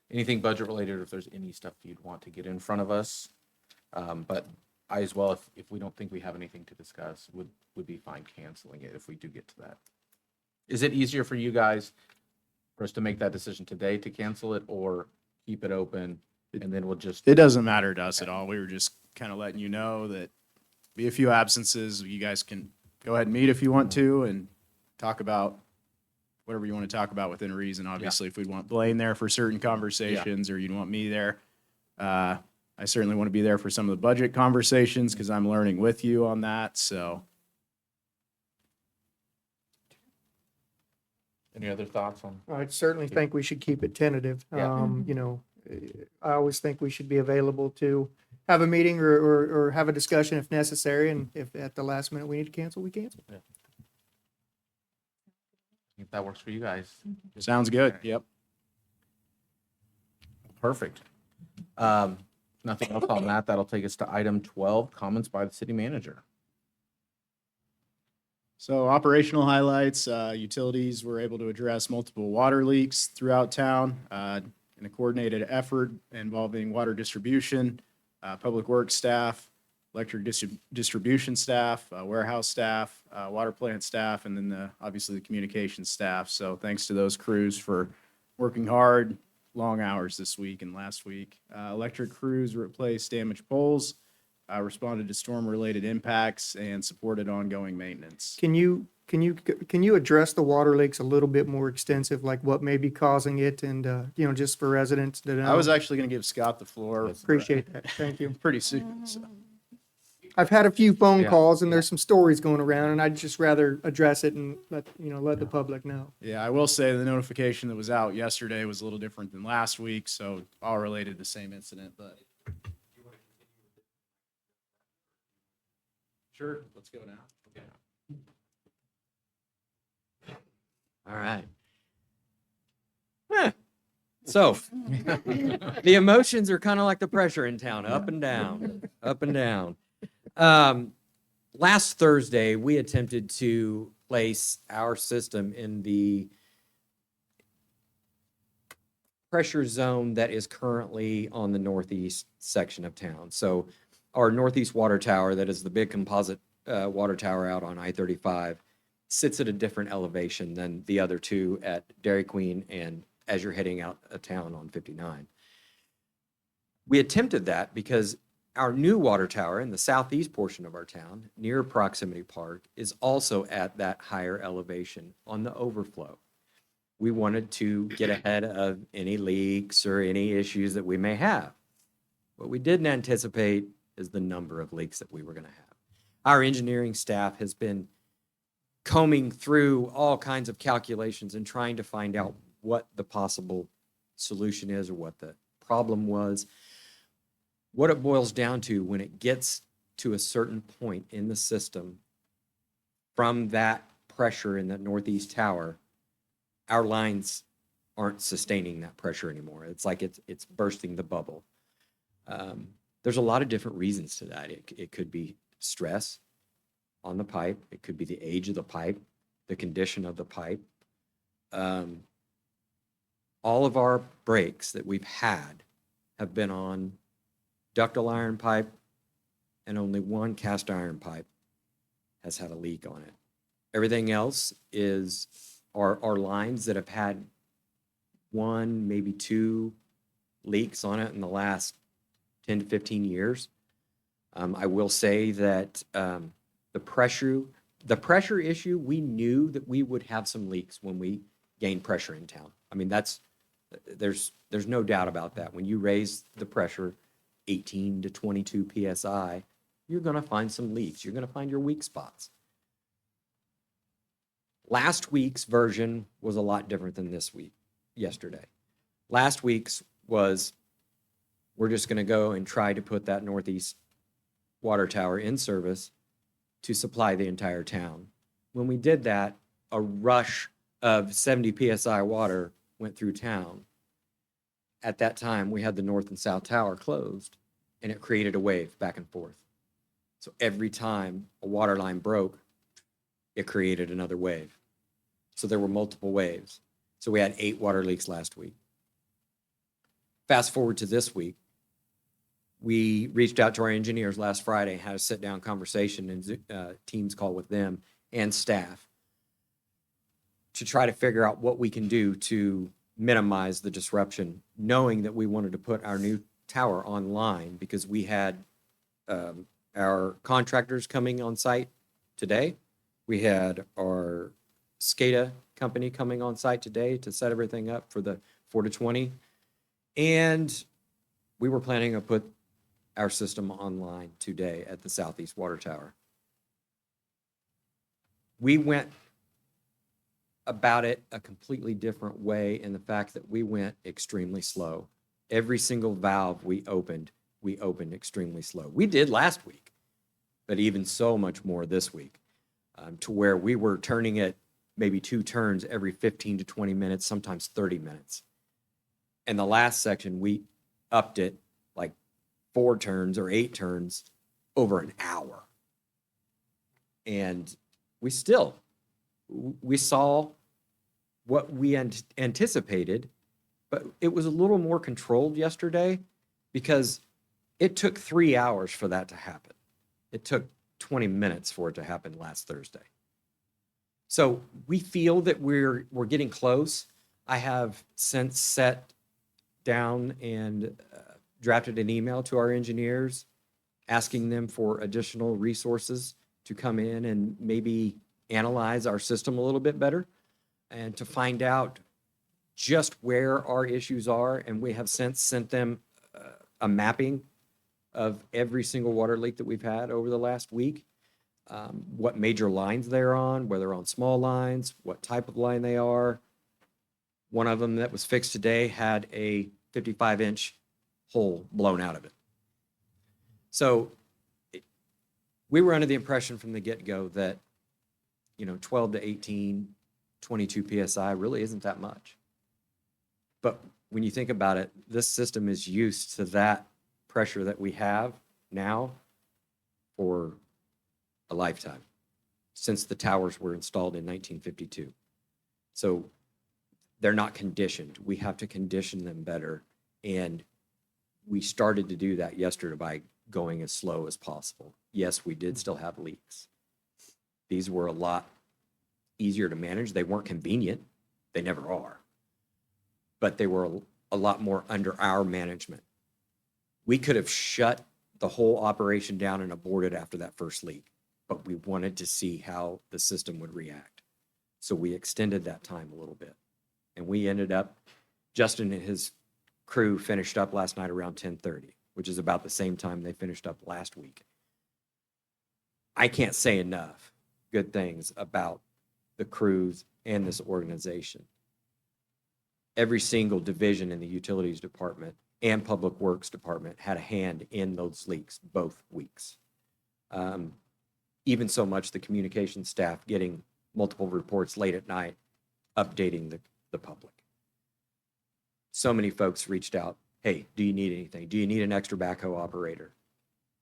anything budget related, or if there's any stuff you'd want to get in front of us. But I as well, if we don't think we have anything to discuss, would be fine canceling it if we do get to that. Is it easier for you guys for us to make that decision today to cancel it or keep it open and then we'll just? it doesn't matter to us at all. We were just kind of letting you know that be a few absences. You guys can go ahead and meet if you want to and talk about whatever you want to talk about within reason. Obviously, if we'd want Blaine there for certain conversations or you'd want me there, I certainly want to be there for some of the budget conversations because I'm learning with you on that. So Any other thoughts on? I certainly think we should keep it tentative. Yeah. I always think we should be available to have a meeting or have a discussion if necessary, and if at the last minute we need to cancel, we cancel. If that works for you guys. sounds good. Yep. Perfect. Nothing else on that. That'll take us to item 12, comments by the city manager. So operational highlights, utilities were able to address multiple water leaks throughout town in a coordinated effort involving water distribution, public works staff, electric distribution staff, warehouse staff, water plant staff, and then obviously the communications staff. So thanks to those crews for working hard, long hours this week and last week. Electric crews replaced damaged poles, responded to storm-related impacts, and supported ongoing maintenance. Can you address the water leaks a little bit more extensive, like what may be causing it, and just for residents to know? I was actually going to give Scott the floor Appreciate that. Thank you. pretty soon. So. I've had a few phone Yeah. calls and there's some stories going around, and I'd just rather address it and let the public know. Yeah, I will say the notification that was out yesterday was a little different than last week, so all related to the same incident, but. Sure, let's go now. All right. So, the emotions are kind of like the pressure in town, up and down, up and down. Last Thursday, we attempted to place our system in the pressure zone that is currently on the northeast section of town. So our northeast water tower, that is the big composite water tower out on I-35, sits at a different elevation than the other two at Dairy Queen and as you're heading out of town on 59. We attempted that because our new water tower in the southeast portion of our town, near Proximity Park, is also at that higher elevation on the overflow. We wanted to get ahead of any leaks or any issues that we may have. What we didn't anticipate is the number of leaks that we were going to have. Our engineering staff has been combing through all kinds of calculations and trying to find out what the possible solution is or what the problem was. What it boils down to when it gets to a certain point in the system from that pressure in that northeast tower, our lines aren't sustaining that pressure anymore. It's like it's bursting the bubble. There's a lot of different reasons to that. It could be stress on the pipe. It could be the age of the pipe, the condition of the pipe. All of our breaks that we've had have been on ductile iron pipe, and only one cast iron pipe has had a leak on it. Everything else is our lines that have had one, maybe two leaks on it in the last 10 to 15 years. I will say that the pressure issue, we knew that we would have some leaks when we gained pressure in town. I mean, there's no doubt about that. When you raise the pressure 18 to 22 PSI, you're going to find some leaks. You're going to find your weak spots. Last week's version was a lot different than yesterday. Last week's was, we're just going to go and try to put that northeast water tower in service to supply the entire town. When we did that, a rush of 70 PSI water went through town. At that time, we had the north and south tower closed, and it created a wave back and forth. So every time a water line broke, it created another wave. So there were multiple waves. So we had 8 water leaks last week. Fast forward to this week, we reached out to our engineers last Friday, had a sit-down conversation and Teams call with them and staff to try to figure out what we can do to minimize the disruption, knowing that we wanted to put our new tower online because we had our contractors coming on site today. We had our SCADA company coming on site today to set everything up for the 4 to 20. And we were planning to put our system online today at the Southeast Water Tower. We went about it a completely different way in the fact that we went extremely slow. Every single valve we opened extremely slow. We did last week, but even so much more this week, to where we were turning it maybe 2 turns every 15 to 20 minutes, sometimes 30 minutes. And the last section, we upped it like 4 turns or 8 turns over an hour. And we saw what we anticipated, but it was a little more controlled yesterday because it took 3 hours for that to happen. It took 20 minutes for it to happen last Thursday. So we feel that we're getting close. I have since sat down and drafted an email to our engineers asking them for additional resources to come in and maybe analyze our system a little bit better and to find out just where our issues are. And we have since sent them a mapping of every single water leak that we've had over the last week, what major lines they're on, whether on small lines, what type of line they are. One of them that was fixed today had a 55-inch hole blown out of it. So we were under the impression from the get-go that, 12 to 18, 22 PSI really isn't that much. But when you think about it, this system is used to that pressure that we have now for a lifetime, since the towers were installed in 1952. So they're not conditioned. We have to condition them better. And we started to do that yesterday by going as slow as possible. Yes, we did still have leaks. These were a lot easier to manage. They weren't convenient. They never are. But they were a lot more under our management. We could have shut the whole operation down and aborted after that first leak, but we wanted to see how the system would react. So we extended that time a little bit. And we ended up, Justin and his crew finished up last night around 10:30, which is about the same time they finished up last week. I can't say enough good things about the crews and this organization. Every single division in the utilities department and public works department had a hand in those leaks both weeks. Even so much the communication staff getting multiple reports late at night, updating the public. So many folks reached out, hey, do you need anything? Do you need an extra backhoe operator?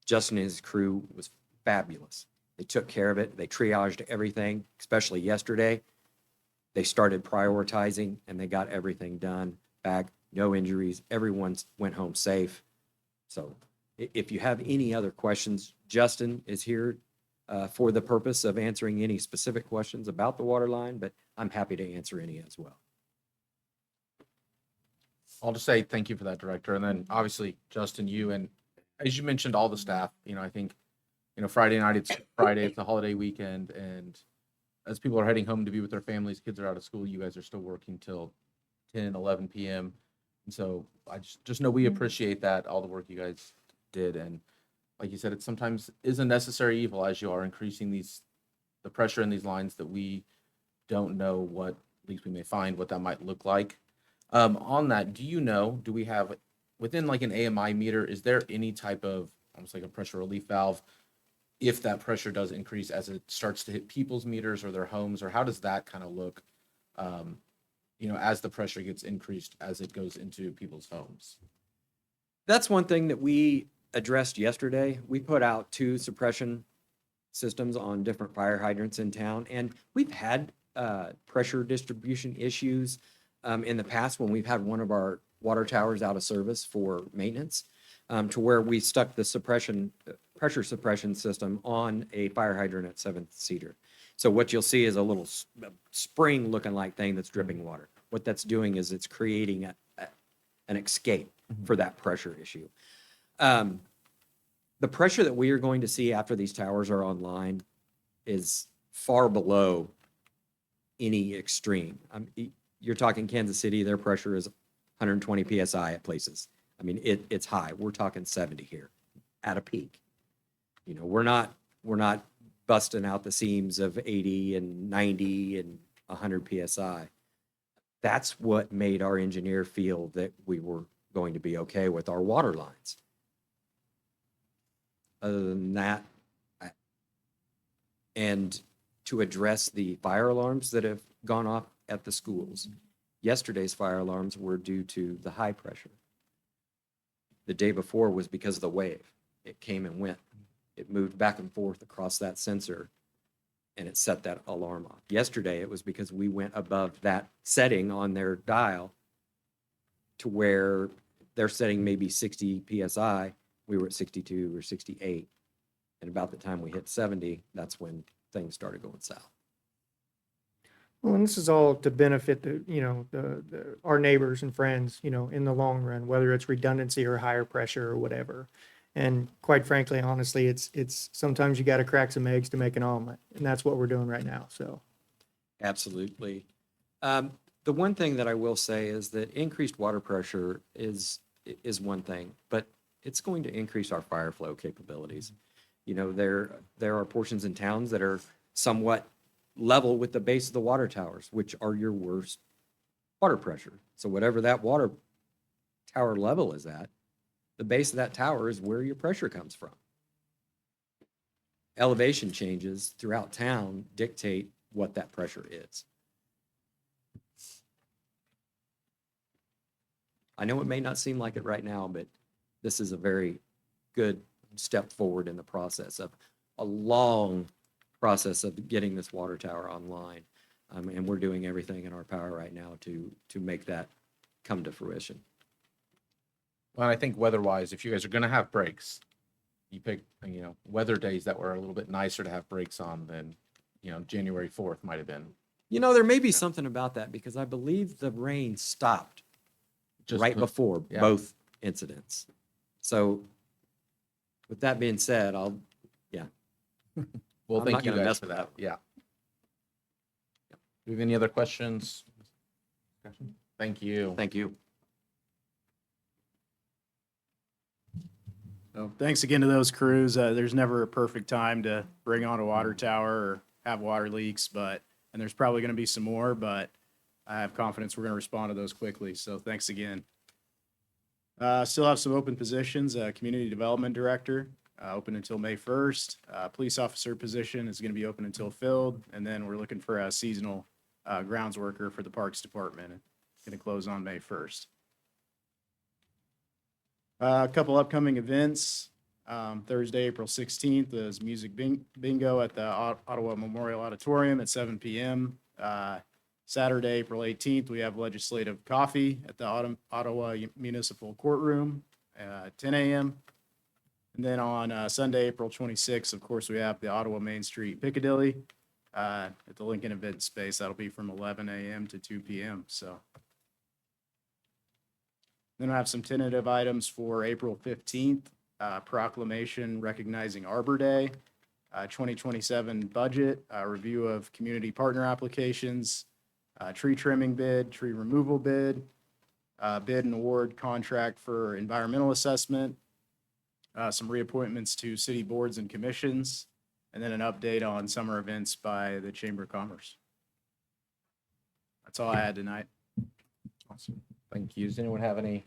Justin and his crew was fabulous. They took care of it. They triaged everything, especially yesterday. They started prioritizing and they got everything done back. No injuries. Everyone went home safe. So if you have any other questions, Justin is here for the purpose of answering any specific questions about the water line, but I'm happy to answer any as well. I'll just say thank you for that, Director. And then obviously, Justin, you, and as you mentioned, all the staff, I think, Friday night, it's Friday, it's a holiday weekend. And as people are heading home to be with their families, kids are out of school, you guys are still working till 10, 11 p.m. And so I just know we appreciate that, all the work you guys did. And like you said, it sometimes is a necessary evil as you are increasing the pressure in these lines that we don't know what leaks we may find, what that might look like. On that, do we have within like an AMI meter, is there any type of almost like a pressure relief valve. If that pressure does increase as it starts to hit people's meters or their homes, or how does that kind of look? As the pressure gets increased as it goes into people's homes. That's one thing that we addressed yesterday. We put out 2 suppression systems on different fire hydrants in town, and we've had pressure distribution issues in the past when we've had one of our water towers out of service for maintenance, to where we stuck the pressure suppression system on a fire hydrant at 7th Cedar. So what you'll see is a little spring looking like thing that's dripping water. What that's doing is it's creating an escape for that pressure issue. The pressure that we are going to see after these towers are online is far below any extreme. You're talking Kansas City, their pressure is 120 PSI at places. I mean, it's high. We're talking 70 here at a peak. We're not busting out the seams of 80 and 90 and 100 PSI. That's what made our engineer feel that we were going to be okay with our water lines. Other than that, and to address the fire alarms that have gone off at the schools, yesterday's fire alarms were due to the high pressure. The day before was because of the wave. It came and went. It moved back and forth across that sensor, and it set that alarm off. Yesterday, it was because we went above that setting on their dial to where they're setting maybe 60 PSI. We were at 62 or 68. And about the time we hit 70, that's when things started going south. Well, and this is all to benefit our neighbors and friends, in the long run, whether it's redundancy or higher pressure or whatever. And quite frankly, honestly, it's sometimes you got to crack some eggs to make an omelet, and that's what we're doing right now. So, Absolutely. The one thing that I will say is that increased water pressure is one thing, but it's going to increase our fire flow capabilities. There are portions in towns that are somewhat level with the base of the water towers, which are your worst water pressure. So whatever that water tower level is at, the base of that tower is where your pressure comes from. Elevation changes throughout town dictate what that pressure is. I know it may not seem like it right now, but this is a very good step forward in the process of a long process of getting this water tower online. And we're doing everything in our power right now to make that come to fruition. Well, I think weather-wise, if you guys are going to have breaks, you pick, weather days that were a little bit nicer to have breaks on than, January 4th might have been. There may be something about that because I believe the rain stopped Just right the- before yeah. both incidents. So with that being said, Well, I'm thank not you gonna guys mess for with that. Yeah. Do we have any other questions? Thank you. thank you. So thanks again to those crews. There's never a perfect time to bring on a water tower or have water leaks, and there's probably going to be some more, but I have confidence we're going to respond to those quickly. So thanks again. Still have some open positions. Community Development Director, open until May 1st. Police Officer position is going to be open until filled. And then we're looking for a seasonal grounds worker for the Parks Department. Going to close on May 1st. A couple upcoming events. Thursday, April 16th is Music Bingo at the Ottawa Memorial Auditorium at 7 p.m. Saturday, April 18th, we have legislative coffee at the Ottawa Municipal Courtroom at 10 a.m. And then on Sunday, April 26th, of course, we have the Ottawa Main Street Piccadilly at the Lincoln Event Space. That'll be from 11 a.m. to 2 p.m. So then I have some tentative items for April 15th, proclamation recognizing Arbor Day, 2027 budget, review of community partner applications, tree trimming bid, tree removal bid, bid and award contract for environmental assessment, some reappointments to city boards and commissions, and then an update on summer events by the Chamber of Commerce. That's all I had tonight. Awesome. Thank you. Does anyone have any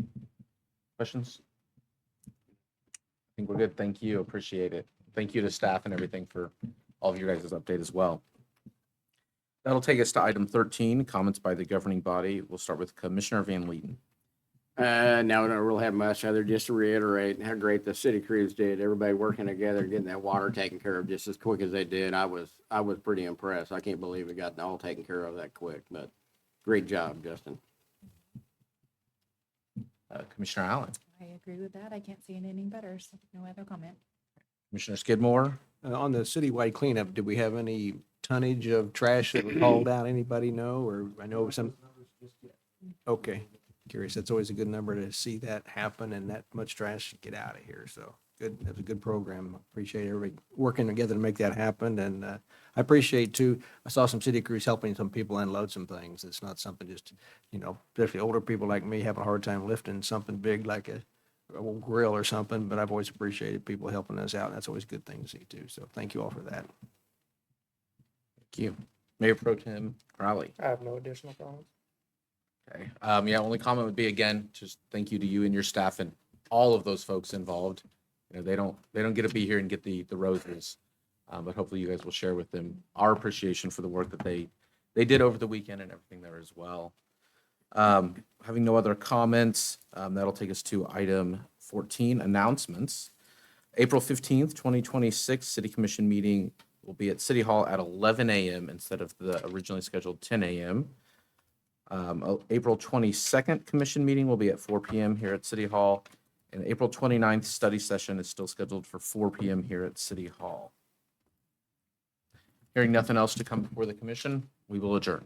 questions? think we're good. Thank you. Appreciate it. Thank you to staff and everything for all of your guys' update as well. That'll take us to item 13, comments by the governing body. We'll start with Commissioner Van Leeten. No, I don't really have much other, just to reiterate how great the city crews did. Everybody working together, getting that water taken care of just as quick as they did. I was pretty impressed. I can't believe it got all taken care of that quick, but great job, Justin. Commissioner Allen, I agree with that. I can't see anything better, so no other comment. Commissioner Skidmore, On the citywide cleanup, did we have any tonnage of trash that was hauled out? Anybody know? Or I know some. Okay, curious. That's always a good number to see that happen and that much trash get out of here. So good. That was a good program. Appreciate everybody working together to make that happen. And I appreciate too, I saw some city crews helping some people unload some things. It's not something just, especially older people like me have a hard time lifting something big like a grill or something, but I've always appreciated people helping us out. That's always a good thing to see too. So thank you all for that. thank you. Mayor Pro Tem Crowley. I have no additional comments. Okay. Yeah, only comment would be, again, just thank you to you and your staff and all of those folks involved. They don't get to be here and get the roses. But hopefully you guys will share with them our appreciation for the work that they did over the weekend and everything there as well. Having no other comments, that'll take us to item 14, announcements. April 15th, 2026, City Commission meeting will be at City Hall at 11 a.m. instead of the originally scheduled 10 a.m. April 22nd Commission meeting will be at 4 p.m. here at City Hall. And April 29th study session is still scheduled for 4 p.m. here at City Hall. Hearing nothing else to come before the commission, we will adjourn.